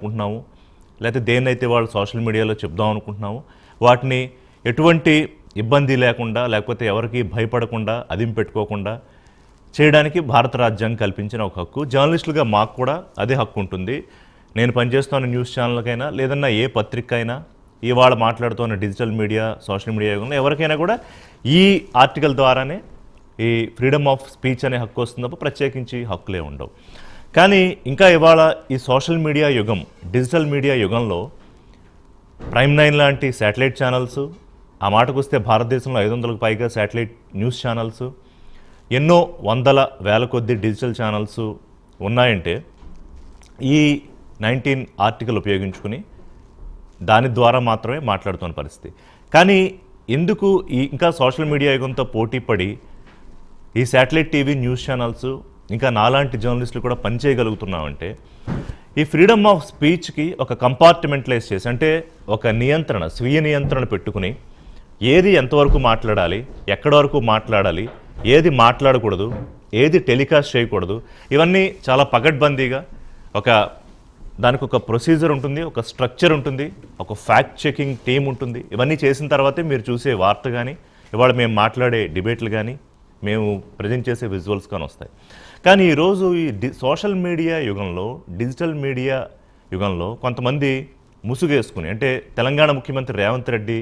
అనుకుంటున్నాము, లేకపోతే దేన్నైతే వాళ్ళు సోషల్ మీడియాలో చెప్దాం అనుకుంటున్నాము వాటిని ఎటువంటి ఇబ్బంది లేకుండా, లేకపోతే ఎవరికి భయపడకుండా, అదిం పెట్టుకోకుండా చేయడానికి భారత రాజ్యాంగం కల్పించిన ఒక హక్కు. జర్నలిస్టులుగా మాకు కూడా అదే హక్కు ఉంటుంది. నేను పనిచేస్తున్న న్యూస్ ఛానల్కైనా, లేదన్నా ఏ పత్రిక అయినా, ఇవాళ మాట్లాడుతున్న డిజిటల్ మీడియా, సోషల్ మీడియా యుగంలో ఎవరికైనా కూడా ఈ ఆర్టికల్ ద్వారానే ఈ ఫ్రీడమ్ ఆఫ్ స్పీచ్ అనే హక్కు వస్తుంది తప్ప ప్రత్యేకించి హక్కులే ఉండవు. కానీ ఇంకా ఇవాళ ఈ సోషల్ మీడియా యుగం, డిజిటల్ మీడియా యుగంలో ప్రైమ్ 9 లాంటి శాటిలైట్ ఛానల్స్, ఆ మాటకు వస్తే భారతదేశంలో 500కు పైగా శాటిలైట్ న్యూస్ ఛానల్స్, ఎన్నో వందల వేల కొద్ది డిజిటల్ ఛానల్స్ ఉన్నాయంటే ఈ 19 ఆర్టికల్ ఉపయోగించుకుని దాని ద్వారా మాత్రమే మాట్లాడుతున్న పరిస్థితి. కానీ ఎందుకు ఇంకా సోషల్ మీడియా యుగంతో పోటీపడి ఈ శాటిలైట్ టీవీ న్యూస్ ఛానల్స్ ఇంకా నాలాంటి జర్నలిస్టులు కూడా పనిచేయగలుగుతున్నామంటే ఈ ఫ్రీడమ్ ఆఫ్ స్పీచ్కి ఒక కంపార్ట్మెంటలైజ్ చేసి, అంటే ఒక నియంత్రణ, స్వీయ నియంత్రణ పెట్టుకుని ఏది ఎంతవరకు మాట్లాడాలి, ఎక్కడి వరకు మాట్లాడాలి, ఏది మాట్లాడకూడదు, ఏది టెలికాస్ట్ చేయకూడదు, ఇవన్నీ చాలా పకడ్బందీగా దానికి ఒక ప్రొసీజర్ ఉంటుంది, ఒక స్ట్రక్చర్ ఉంటుంది, ఒక ఫ్యాక్ట్ చెకింగ్ టీం ఉంటుంది. ఇవన్నీ చేసిన తర్వాతే మీరు చూసే వార్త కానీ, ఇవాళ మేము మాట్లాడే డిబేట్లు కానీ, మేము ప్రజెంట్ చేసే విజువల్స్ కానీ వస్తాయి. కానీ ఈరోజు ఈ సోషల్ మీడియా యుగంలో, డిజిటల్ మీడియా యుగంలో కొంతమంది ముసుగేసుకుని, అంటే తెలంగాణ ముఖ్యమంత్రి రేవంత్ రెడ్డి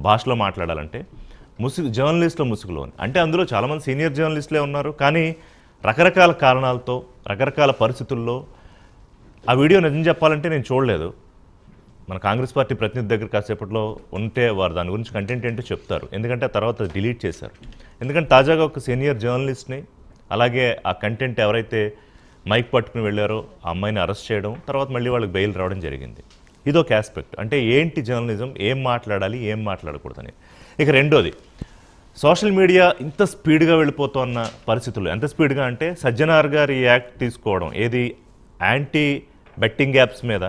భాషలో మాట్లాడాలంటే జర్నలిస్టుల ముసుగులో, అంటే అందులో చాలామంది సీనియర్ జర్నలిస్టులే ఉన్నారు. కానీ రకరకాల కారణాలతో, రకరకాల పరిస్థితుల్లో ఆ వీడియో నిజం చెప్పాలంటే నేను చూడలేదు. మన కాంగ్రెస్ పార్టీ ప్రతినిధి దగ్గర కాసేపట్లో ఉంటే వారు దాని గురించి కంటెంట్ ఏంటో చెప్తారు. ఎందుకంటే ఆ తర్వాత డిలీట్ చేశారు. ఎందుకంటే తాజాగా ఒక సీనియర్ జర్నలిస్ట్ని, అలాగే ఆ కంటెంట్ ఎవరైతే మైక్ పట్టుకుని వెళ్ళారో ఆ అమ్మాయిని అరెస్ట్ చేయడం, తర్వాత మళ్ళీ వాళ్ళకి బెయిల్ రావడం జరిగింది. ఇదొక ఆస్పెక్ట్. అంటే ఏంటి జర్నలిజం, ఏం మాట్లాడాలి, ఏం మాట్లాడకూడదని. ఇక రెండోది, సోషల్ మీడియా ఇంత స్పీడ్గా వెళ్ళిపోతున్న పరిస్థితుల్లో, ఎంత స్పీడ్గా అంటే సజ్జనార్ గారి యాక్ట్ తీసుకోవడం, ఏది యాంటీ బెట్టింగ్ యాప్స్ మీద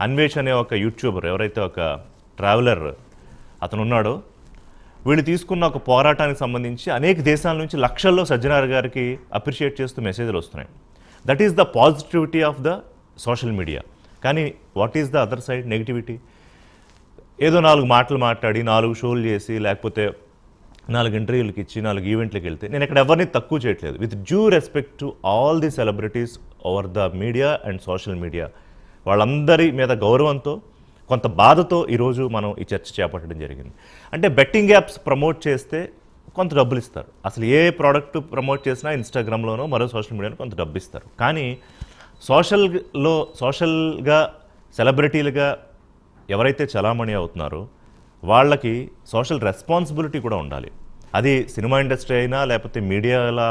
అన్వేష్ అనే ఒక యూట్యూబర్, ఎవరైతే ఒక ట్రావెలర్ అతను ఉన్నాడో, వీళ్ళు తీసుకున్న ఒక పోరాటానికి సంబంధించి అనేక దేశాల నుంచి లక్షల్లో సజ్జనార్ గారికి అప్రిషియేట్ చేస్తూ మెసేజ్లు వస్తున్నాయి. That is the positivity of the social media. కానీ what is the other side, negativity? ఏదో 4 మాటలు మాట్లాడి, 4 షోలు చేసి, లేకపోతే 4 ఇంటర్వ్యూలకు ఇచ్చి, 4 ఈవెంట్లకు వెళ్తే, నేను ఇక్కడ ఎవరిని తక్కువ చేయట్లేదు. With due respect to all the celebrities over the media and social media, వాళ్ళందరి మీద గౌరవంతో, కొంత బాధతో ఈరోజు మనం ఈ చర్చ చేపట్టడం జరిగింది. అంటే బెట్టింగ్ యాప్స్ ప్రమోట్ చేస్తే కొంత డబ్బులు ఇస్తారు. అసలు ఏ ప్రోడక్ట్ ప్రమోట్ చేసినా ఇన్స్టాగ్రామ్లోనో మరో సోషల్ మీడియాలో కొంత డబ్బు ఇస్తారు. కానీ సోషల్గా సెలబ్రిటీలుగా ఎవరైతే చలామణి అవుతున్నారో వాళ్ళకి సోషల్ రెస్పాన్సిబిలిటీ కూడా ఉండాలి. అది సినిమా ఇండస్ట్రీ అయినా, లేకపోతే మీడియాలో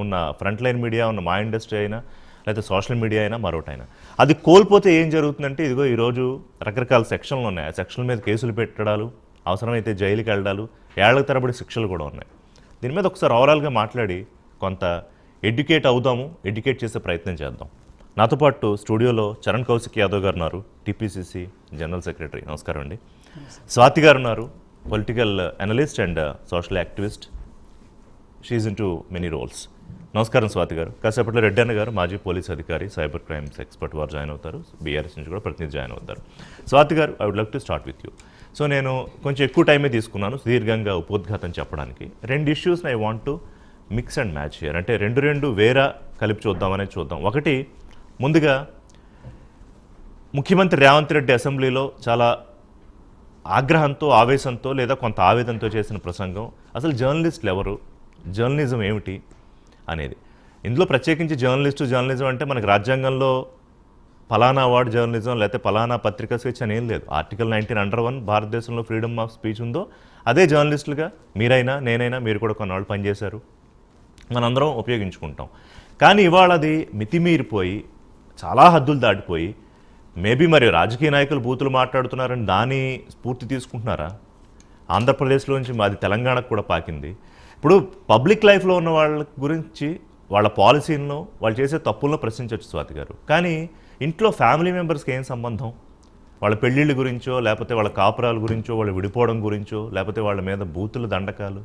ఉన్న ఫ్రంట్ లైన్ మీడియా ఉన్న మా ఇండస్ట్రీ అయినా, లేకపోతే సోషల్ మీడియా అయినా, మరొకటైనా. అది కోల్పోతే ఏం జరుగుతుందంటే, ఇదిగో ఈరోజు రకరకాల సెక్షన్లు ఉన్నాయి. ఆ సెక్షన్ల మీద కేసులు పెట్టడాలు, అవసరమైతే జైలుకి వెళ్ళడాలు, ఏళ్ల తరబడి శిక్షలు కూడా ఉన్నాయి. దీని మీద ఒకసారి ఓవరాల్గా మాట్లాడి కొంత ఎడ్యుకేట్ చేసే ప్రయత్నం చేద్దాం. నాతో పాటు స్టూడియోలో చరణ్ కౌశిక్ యాదవ్ గారు ఉన్నారు, టీపీసీసీ జనరల్ సెక్రటరీ. నమస్కారం అండి. స్వాతి గారు ఉన్నారు, political analyst and social activist. She's into many roles. నమస్కారం స్వాతి గారు. కాసేపట్లో రెడ్డి అన్న గారు, మాజీ పోలీస్ అధికారి, సైబర్ క్రైమ్స్ ఎక్స్పర్ట్, వారు జాయిన్ అవుతారు. బీఆర్ఎస్ నుంచి కూడా ప్రతినిధి జాయిన్ అవుతారు. స్వాతి గారు, I would like to start with you. So నేను కొంచెం ఎక్కువ టైమే తీసుకున్నాను సుదీర్ఘంగా ఉపోద్ఘాతం చెప్పడానికి. 2 ఇష్యూస్ని I want to mix and match here. అంటే రెండు వేరే కలిపి చూద్దామనేది చూద్దాం. ఒకటి, ముందుగా ముఖ్యమంత్రి రేవంత్ రెడ్డి అసెంబ్లీలో చాలా ఆగ్రహంతో, ఆవేశంతో, లేదా కొంత ఆవేదనతో చేసిన ప్రసంగం, అసలు జర్నలిస్టులు ఎవరు, జర్నలిజం ఏమిటి అనేది. ఇందులో ప్రత్యేకించి జర్నలిజం అంటే మనకి రాజ్యాంగంలో ఫలానా అవార్డు జర్నలిజం, లేకపోతే ఫలానా పత్రికా స్వేచ్ఛ అని ఏం లేదు. ఆర్టికల్ 19 అండర్ 1 భారతదేశంలో ఫ్రీడమ్ ఆఫ్ స్పీచ్ ఉందో అదే జర్నలిస్టులుగా మీరైనా, నేనైనా, మీరు కూడా కొన్నాళ్ళు పనిచేశారు, మనందరం ఉపయోగించుకుంటాం. కానీ ఇవాళ అది మితిమీరిపోయి, చాలా హద్దులు దాటిపోయి, మేబీ మరి రాజకీయ నాయకులు బూతులు మాట్లాడుతున్నారని దాని స్ఫూర్తి తీసుకుంటున్నారా? ఆంధ్రప్రదేశ్లోంచి మాది తెలంగాణకు కూడా పాకింది. ఇప్పుడు పబ్లిక్ లైఫ్లో ఉన్న వాళ్ళ గురించి, వాళ్ళ పాలసీలను, వాళ్ళు చేసే తప్పులను ప్రశ్నించవచ్చు స్వాతి గారు. కానీ ఇంట్లో ఫ్యామిలీ మెంబర్స్కి ఏం సంబంధం? వాళ్ళ పెళ్ళిళ్ళ గురించో, లేకపోతే వాళ్ళ కాపురాల గురించో, వాళ్ళు విడిపోవడం గురించో, లేకపోతే వాళ్ళ మీద బూతులు, దండకాలు,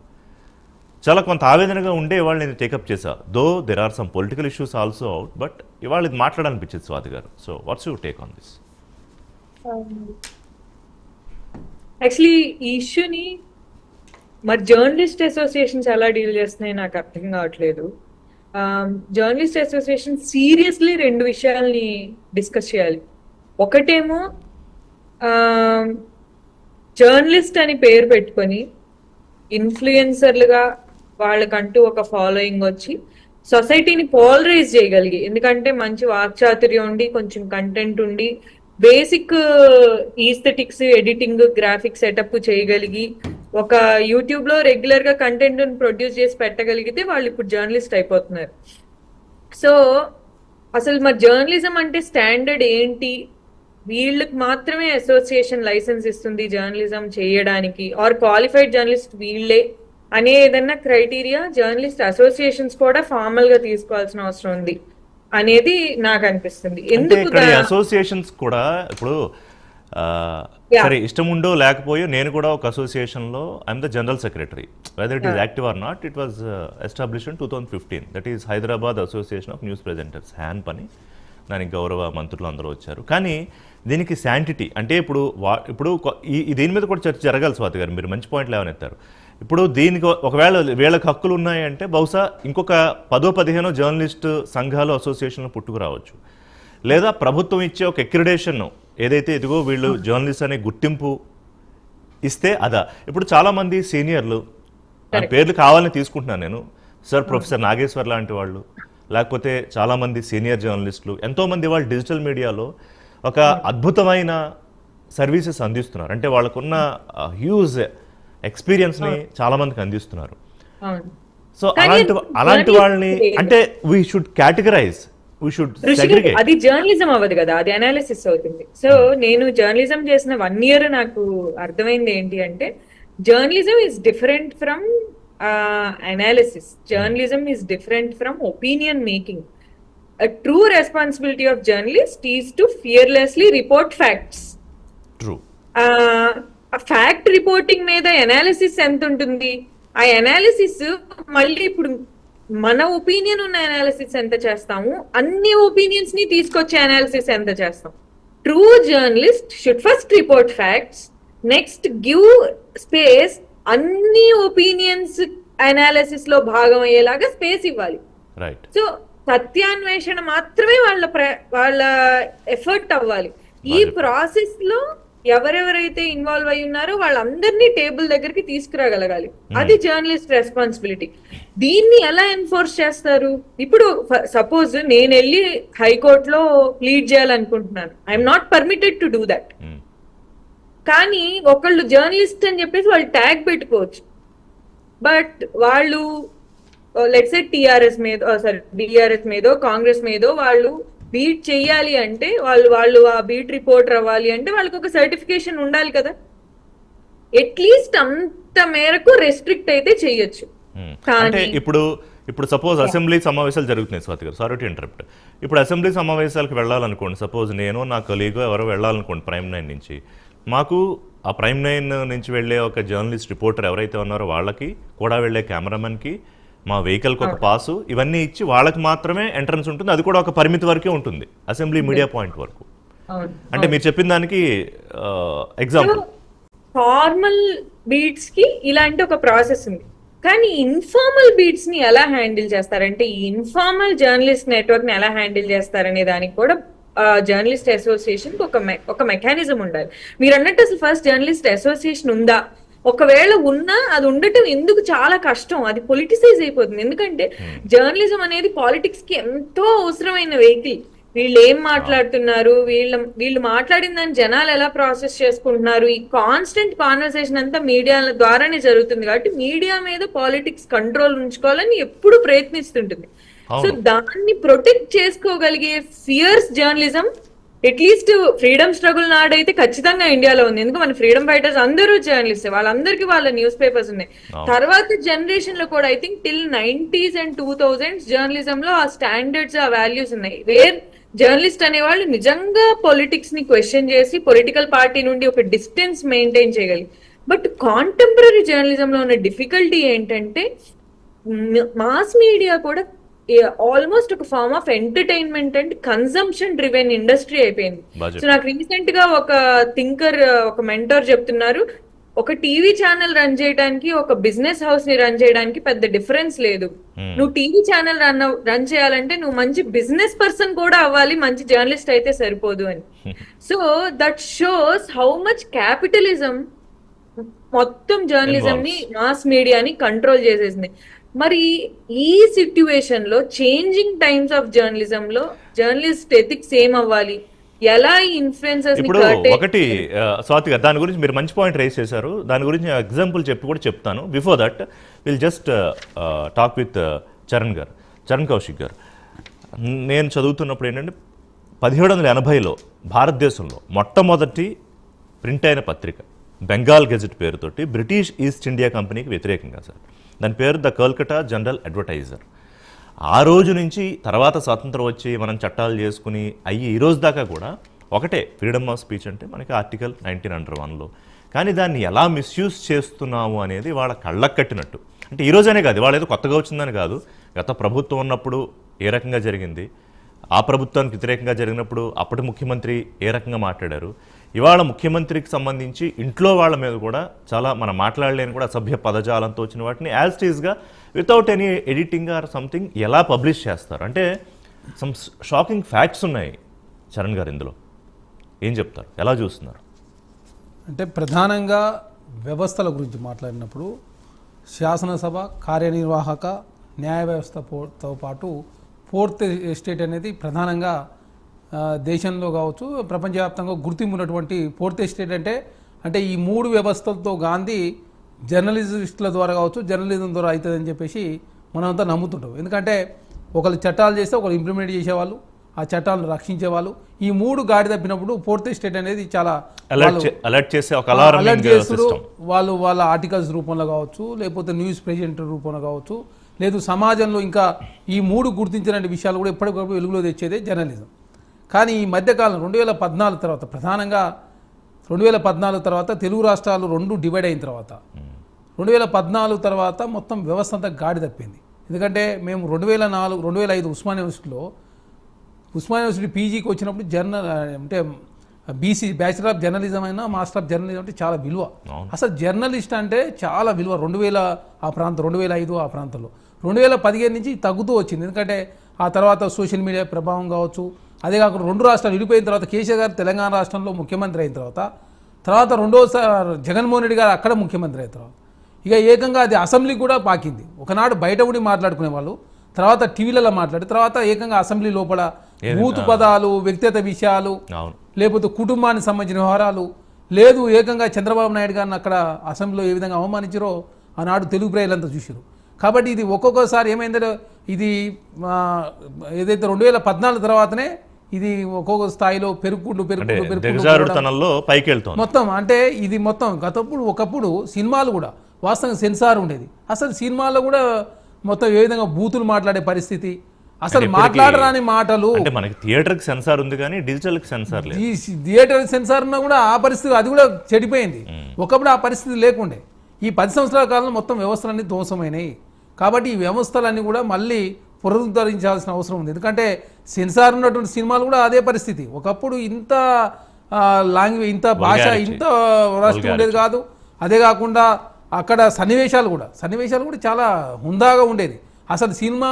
చాలా కొంత ఆవేదనగా ఉండే ఇవాళ నేను టేకప్ చేశా. Though there are some political issues also out, but ఇవాళ ఇది మాట్లాడాలనిపించింది స్వాతి గారు. So what's your take on this? Actually ఈ ఇష్యూని మరి జర్నలిస్ట్ అసోసియేషన్స్ ఎలా డీల్ చేస్తున్నాయి నాకు అర్థం కావట్లేదు. జర్నలిస్ట్ అసోసియేషన్ సీరియస్లీ రెండు విషయాల్ని డిస్కస్ చేయాలి. ఒకటేమో జర్నలిస్ట్ అని పేరు పెట్టుకొని ఇన్ఫ్లుయెన్సర్లుగా వాళ్ళకంటూ ఒక ఫాలోయింగ్ వచ్చి సొసైటీని పోలరైజ్ చేయగలిగి, ఎందుకంటే మంచి వాక్చాతుర్యం ఉండి కొంచెం కంటెంట్ ఉండి basic aesthetics editing graphics setup చేయగలిగి ఒక యూట్యూబ్ లో రెగ్యులర్ గా కంటెంట్ ప్రొడ్యూస్ చేసి పెట్టగలిగితే వాళ్ళు ఇప్పుడు జర్నలిస్ట్ అయిపోతున్నారు. సో అసలు మరి జర్నలిజం అంటే స్టాండర్డ్ ఏంటి, వీళ్ళకి మాత్రమే అసోసియేషన్ లైసెన్స్ ఇస్తుంది జర్నలిజం చేయడానికి, ఆర్ క్వాలిఫైడ్ జర్నలిస్ట్ వీళ్ళే అనే ఏదన్నా క్రైటీరియా జర్నలిస్ట్ అసోసియేషన్స్ కూడా ఫార్మల్ గా తీసుకోవాల్సిన అవసరం ఉంది అనేది నాకు అనిపిస్తుంది. ఎందుకు అసోసియేషన్స్ కూడా ఇప్పుడు సరే ఇష్టం ఉండో లేకపోయో నేను కూడా ఒక అసోసియేషన్ లో I'm the general secretary, whether it is active or not. It was established in 2015. That is Hyderabad association of news presenters, హ్యాన్ పని. దానికి గౌరవ మంత్రులు అందరూ వచ్చారు. కానీ దీనికి శాంటిటీ అంటే ఇప్పుడు దీని మీద కూడా చర్చ జరగాలి. స్వాతి గారు మీరు మంచి పాయింట్లు లేవనెత్తారు. ఇప్పుడు దీనికి ఒకవేళ వీళ్ళకి హక్కులు ఉన్నాయంటే బహుశా ఇంకొక 10-15 జర్నలిస్ట్ సంఘాలు అసోసియేషన్లు పుట్టుకురావచ్చు. లేదా ప్రభుత్వం ఇచ్చే ఒక అక్రిడేషన్ ఏదైతే ఇదిగో వీళ్ళు జర్నలిస్ట్ అనే గుర్తింపు ఇస్తే అదా. ఇప్పుడు చాలామంది సీనియర్లు పేర్లు కావాలని తీసుకుంటున్నాను నేను, సార్ ప్రొఫెసర్ నాగేశ్వర్ లాంటి వాళ్ళు, లేకపోతే చాలామంది సీనియర్ జర్నలిస్టులు, ఎంతోమంది వాళ్ళు డిజిటల్ మీడియాలో ఒక అద్భుతమైన సర్వీసెస్ అందిస్తున్నారు. అంటే వాళ్ళకున్న హ్యూజ్ ఎక్స్పీరియన్స్ని చాలా మందికి అందిస్తున్నారు. సో అలాంటి వాళ్ళని అంటే we should categorise, we should segregate. అది జర్నలిజం అవ్వదు కదా, అది అనాలిసిస్ అవుతుంది. సో నేను జర్నలిజం చేసిన 1 year నాకు అర్థమైంది ఏంటి అంటే journalism is different from analysis. Journalism is different from opinion making. A true responsibility of journalist is to fearlessly report facts. True. Fact reporting మీద అనాలిసిస్ ఎంత ఉంటుంది, ఆ అనాలిసిస్ మళ్ళీ ఇప్పుడు మన ఒపీనియన్ ఉన్న అనాలిసిస్ ఎంత చేస్తాము, అన్ని ఒపీనియన్స్ ని తీసుకొచ్చే అనాలిసిస్ ఎంత చేస్తాం. True journalist should first report facts, next give space, అన్ని ఒపీనియన్స్ అనాలిసిస్ లో భాగం అయ్యేలాగా స్పేస్ ఇవ్వాలి. రైట్. సో సత్యాన్వేషణ మాత్రమే వాళ్ళ ఎఫర్ట్ అవ్వాలి. ఈ ప్రాసెస్ లో ఎవరెవరైతే ఇన్వాల్వ్ అయి ఉన్నారో వాళ్ళందరినీ టేబుల్ దగ్గరికి తీసుకురాగలగాలి. అది జర్నలిస్ట్ రెస్పాన్సిబిలిటీ. దీన్ని ఎలా ఎన్ఫోర్స్ చేస్తారు? ఇప్పుడు సపోజ్ నేను వెళ్ళి హైకోర్టులో ప్లీడ్ చేయాలనుకుంటున్నాను, I'm not permitted to do that. కానీ ఒకళ్ళు జర్నలిస్ట్ అని చెప్పేసి వాళ్ళు ట్యాగ్ పెట్టుకోవచ్చు. బట్ వాళ్ళు లెట్స్ సే టిఆర్ఎస్ మీద డిఆర్ఎస్ మీదో కాంగ్రెస్ మీదో వాళ్ళు బీట్ చెయ్యాలి అంటే వాళ్ళు ఆ బీట్ రిపోర్టర్ అవ్వాలి అంటే వాళ్ళకి ఒక సర్టిఫికేషన్ ఉండాలి కదా. అట్లీస్ట్ అంత మేరకు రెస్ట్రిక్ట్ అయితే చెయ్యొచ్చు. అంటే ఇప్పుడు సపోజ్ అసెంబ్లీ సమావేశాలు జరుగుతున్నాయి స్వాతి గారు, సారీ టు ఇంటరప్ట్. ఇప్పుడు అసెంబ్లీ సమావేశాలకు వెళ్ళాలనుకోండి, సపోజ్ నేను నా కొలీగో ఎవరో వెళ్ళాలనుకోండి ప్రైమ్ 9 నుంచి, మాకు ఆ ప్రైమ్ 9 నుంచి వెళ్ళే ఒక జర్నలిస్ట్ రిపోర్టర్ ఎవరైతే ఉన్నారో వాళ్ళకి కూడా వెళ్ళే కెమెరామెన్కి మా వెహికల్కి ఒక పాసు ఇవన్నీ ఇచ్చి వాళ్ళకి మాత్రమే ఎంట్రన్స్ ఉంటుంది. అది కూడా ఒక పరిమితి వరకే ఉంటుంది, అసెంబ్లీ మీడియా పాయింట్ వరకు. అంటే మీరు చెప్పిన దానికి ఎగ్జాంపుల్ ఫార్మల్ బీట్స్ కి ఇలాంటి ఒక ప్రాసెస్ ఉంది. కానీ ఇన్ఫార్మల్ బీట్స్ ని ఎలా హ్యాండిల్ చేస్తారంటే ఈ ఇన్ఫార్మల్ జర్నలిస్ట్ నెట్వర్క్ ని ఎలా హ్యాండిల్ చేస్తారనే దానికి కూడా జర్నలిస్ట్ అసోసియేషన్ ఒక మెకానిజం ఉండాలి. మీరు అన్నట్టు అసలు ఫస్ట్ జర్నలిస్ట్ అసోసియేషన్ ఉందా, ఒకవేళ ఉన్నా అది ఉండటం ఎందుకు చాలా కష్టం, అది పొలిటిసైజ్ అయిపోతుంది. ఎందుకంటే జర్నలిజం అనేది పాలిటిక్స్ కి ఎంతో అవసరమైన వెహికల్. వీళ్ళు ఏం మాట్లాడుతున్నారు, వీళ్ళు మాట్లాడిన దాన్ని జనాలు ఎలా ప్రాసెస్ చేసుకుంటున్నారు, ఈ కాన్స్టెంట్ కాన్వర్సేషన్ అంతా మీడియా ద్వారానే జరుగుతుంది. కాబట్టి మీడియా మీద పాలిటిక్స్ కంట్రోల్ ఉంచుకోవాలని ఎప్పుడు ప్రయత్నిస్తుంటుంది. సో దాన్ని ప్రొటెక్ట్ చేసుకోగలిగే fierce journalism atleast freedom struggle నాడైతే ఖచ్చితంగా ఇండియాలో ఉంది. ఎందుకు మన ఫ్రీడమ్ ఫైటర్స్ అందరూ జర్నలిస్ట్, వాళ్ళందరికీ వాళ్ళ న్యూస్ పేపర్స్ ఉన్నాయి. తర్వాత జనరేషన్ లో కూడా I think till 90s and 2000s journalism లో ఆ స్టాండర్డ్స్ ఆ వాల్యూస్ ఉన్నాయి. వేర్ జర్నలిస్ట్ అనేవాళ్ళు నిజంగా పొలిటిక్స్ ని క్వశ్చన్ చేసి పొలిటికల్ పార్టీ నుండి ఒక డిస్టెన్స్ మెయింటైన్ చేయగలిగి. బట్ కాంటెంపరీ జర్నలిజం లో ఉన్న డిఫికల్టీ ఏంటంటే మాస్ మీడియా కూడా ఆల్మోస్ట్ ఒక form of entertainment and consumption driven industry అయిపోయింది. Budget. సో నాకు రీసెంట్ గా ఒక థింకర్, ఒక మెంటర్ చెప్తున్నారు, ఒక టీవీ ఛానల్ రన్ చేయడానికి ఒక బిజినెస్ హౌస్ ని రన్ చేయడానికి పెద్ద డిఫరెన్స్ లేదు. నువ్వు టీవీ ఛానల్ రన్ చేయాలంటే నువ్వు మంచి బిజినెస్ పర్సన్ కూడా అవ్వాలి, మంచి జర్నలిస్ట్ అయితే సరిపోదు అని. So that shows how much capitalism మొత్తం జర్నలిజం ని, మాస్ మీడియాని కంట్రోల్ చేసేసింది. మరి ఈ సిట్యుయేషన్ లో, చేంజింగ్ టైమ్స్ ఆఫ్ జర్నలిజం లో జర్నలిస్ట్ ఎథిక్స్ ఏం అవ్వాలి, ఎలా ఈ ఇన్ఫ్లుయెన్సర్స్ ఇప్పుడు ఒకటి స్వాతి గారు, దాని గురించి మీరు మంచి పాయింట్ రైజ్ చేశారు. దాని గురించి ఎగ్జాంపుల్ చెప్పి కూడా చెప్తాను. Before that will just talk with Charan Kaushik గారు. నేను చదువుతున్నప్పుడు ఏంటంటే 1780లో భారతదేశంలో మొట్టమొదటి ప్రింట్ అయిన పత్రిక బెంగాల్ గెజెట్ పేరుతోటి బ్రిటిష్ ఈస్ట్ ఇండియా కంపెనీకి వ్యతిరేకంగా సార్. దాని పేరు ద కల్కటా జనరల్ అడ్వర్టైజర్. ఆ రోజు నుంచి తర్వాత స్వాతంత్రం వచ్చి మనం చట్టాలు చేసుకుని అయ్యి ఈ రోజు దాకా కూడా ఒకటే ఫ్రీడమ్ ఆఫ్ స్పీచ్ అంటే మనకి ఆర్టికల్ 19(1)లో. కానీ దాన్ని ఎలా మిస్యూజ్ చేస్తున్నాము అనేది వాళ్ళ కళ్ళకు కట్టినట్టు. అంటే ఈ రోజనే కాదు, వాళ్ళు ఏదో కొత్తగా వచ్చిందని కాదు, గత ప్రభుత్వం ఉన్నప్పుడు ఏ రకంగా జరిగింది, ఆ ప్రభుత్వానికి వ్యతిరేకంగా జరిగినప్పుడు అప్పటి ముఖ్యమంత్రి ఏ రకంగా మాట్లాడారు, ఇవాళ ముఖ్యమంత్రికి సంబంధించి ఇంట్లో వాళ్ళ మీద కూడా చాలా మనం మాట్లాడలేని కూడా సభ్య పదజాలంతో వచ్చిన వాటిని యాజ్ ఇట్ ఈస్గా without any editing or something ఎలా పబ్లిష్ చేస్తారు. అంటే సమ్ షాకింగ్ ఫ్యాక్ట్స్ ఉన్నాయి. చరణ్ గారు ఇందులో ఏం చెప్తారు, ఎలా చూస్తున్నారు? అంటే ప్రధానంగా వ్యవస్థల గురించి మాట్లాడినప్పుడు శాసనసభ, కార్యనిర్వాహక, న్యాయ వ్యవస్థతో పాటు ఫోర్త్ ఎస్టేట్ అనేది ప్రధానంగా దేశంలో కావచ్చు ప్రపంచవ్యాప్తంగా గుర్తింపు ఉన్నటువంటి ఫోర్త్ ఎస్టేట్. అంటే ఈ మూడు వ్యవస్థలతో గాంధీ జర్నలిస్టుల ద్వారా కావచ్చు, జర్నలిజం ద్వారా అవుతుందని చెప్పేసి మనమంతా నమ్ముతుంటాం. ఎందుకంటే ఒకళ్ళు చట్టాలు చేస్తే ఒకళ్ళు ఇంప్లిమెంట్ చేసేవాళ్ళు, ఆ చట్టాలను రక్షించేవాళ్ళు. ఈ మూడు గాడి తప్పినప్పుడు ఫోర్త్ ఎస్టేట్ అనేది చాలా అలర్ట్ చేస్తారు. వాళ్ళు వాళ్ళ ఆర్టికల్స్ రూపంలో కావచ్చు, లేకపోతే న్యూస్ ప్రెజెంట్ రూపంలో కావచ్చు, లేదు సమాజంలో ఇంకా ఈ మూడు గుర్తించిన విషయాలు కూడా ఎప్పటికప్పుడు వెలుగులో తెచ్చేదే జర్నలిజం. కానీ ఈ మధ్యకాలం 2014 తర్వాత, ప్రధానంగా 2014 తర్వాత తెలుగు రాష్ట్రాలు రెండు డివైడ్ అయిన తర్వాత 2014 తర్వాత మొత్తం వ్యవస్థ అంతా గాడి తప్పింది. ఎందుకంటే మేము 2005 ఉస్మానియా యూనివర్సిటీ పీజీకి వచ్చినప్పుడు అంటే బీసీ బ్యాచిలర్ ఆఫ్ జర్నలిజం అయినా మాస్టర్ ఆఫ్ జర్నలిజం అంటే చాలా విలువ. అసలు జర్నలిస్ట్ అంటే చాలా విలువ. 2005 ఆ ప్రాంతంలో 2015 నుంచి తగ్గుతూ వచ్చింది. ఎందుకంటే ఆ తర్వాత సోషల్ మీడియా ప్రభావం కావచ్చు, అదే కాకుండా రెండు రాష్ట్రాలు విడిపోయిన తర్వాత కేసీఆర్ గారు తెలంగాణ రాష్ట్రంలో ముఖ్యమంత్రి అయిన తర్వాత రెండోసారి జగన్మోహన్ రెడ్డి గారు అక్కడ ముఖ్యమంత్రి అయిన తర్వాత ఇక ఏకంగా అది అసెంబ్లీకి కూడా పాకింది. ఒకనాడు బయట ఉండి మాట్లాడుకునే వాళ్ళు, తర్వాత టీవీలలో మాట్లాడి, తర్వాత ఏకంగా అసెంబ్లీ లోపల బూతు పదాలు, వ్యక్తిగత విషయాలు, లేకపోతే కుటుంబానికి సంబంధించిన వ్యవహారాలు, లేదు ఏకంగా చంద్రబాబు నాయుడు గారిని అక్కడ అసెంబ్లీలో ఏ విధంగా అవమానించారో ఆనాడు తెలుగు ప్రజలంతా చూసారు. కాబట్టి ఇది ఒక్కొక్కసారి ఏమైందంటే ఇది ఏదైతే 2014 తర్వాతనే ఇది ఒక్కొక్క స్థాయిలో పెరుగుకుంటూ మొత్తం. అంటే ఇది మొత్తం ఒకప్పుడు సినిమాలు కూడా వాస్తవంగా సెన్సార్ ఉండేది. అసలు సినిమాల్లో కూడా మొత్తం ఏ విధంగా బూతులు మాట్లాడే పరిస్థితి, అసలు మాట్లాడరాని మాటలు. అంటే మనకి థియేటర్కి సెన్సార్ ఉంది కానీ డిజిటల్కి సెన్సార్ లేదు. థియేటర్ సెన్సార్ ఉన్నా కూడా ఆ పరిస్థితి అది కూడా చెడిపోయింది. ఒకప్పుడు ఆ పరిస్థితి లేకుండే. ఈ 10 సంవత్సరాల కాలంలో మొత్తం వ్యవస్థలన్నీ ధ్వంసమైనాయి. కాబట్టి ఈ వ్యవస్థలన్నీ కూడా మళ్ళీ పునరుద్ధరించాల్సిన అవసరం ఉంది. ఎందుకంటే సెన్సార్ ఉన్నటువంటి సినిమాలు కూడా అదే పరిస్థితి. ఒకప్పుడు ఇంత లాంగ్వేజ్, ఇంత భాష, ఇంత రాష్ట్రం ఉండేది కాదు. అదే కాకుండా అక్కడ సన్నివేశాలు కూడా చాలా హుందాగా ఉండేది. అసలు సినిమా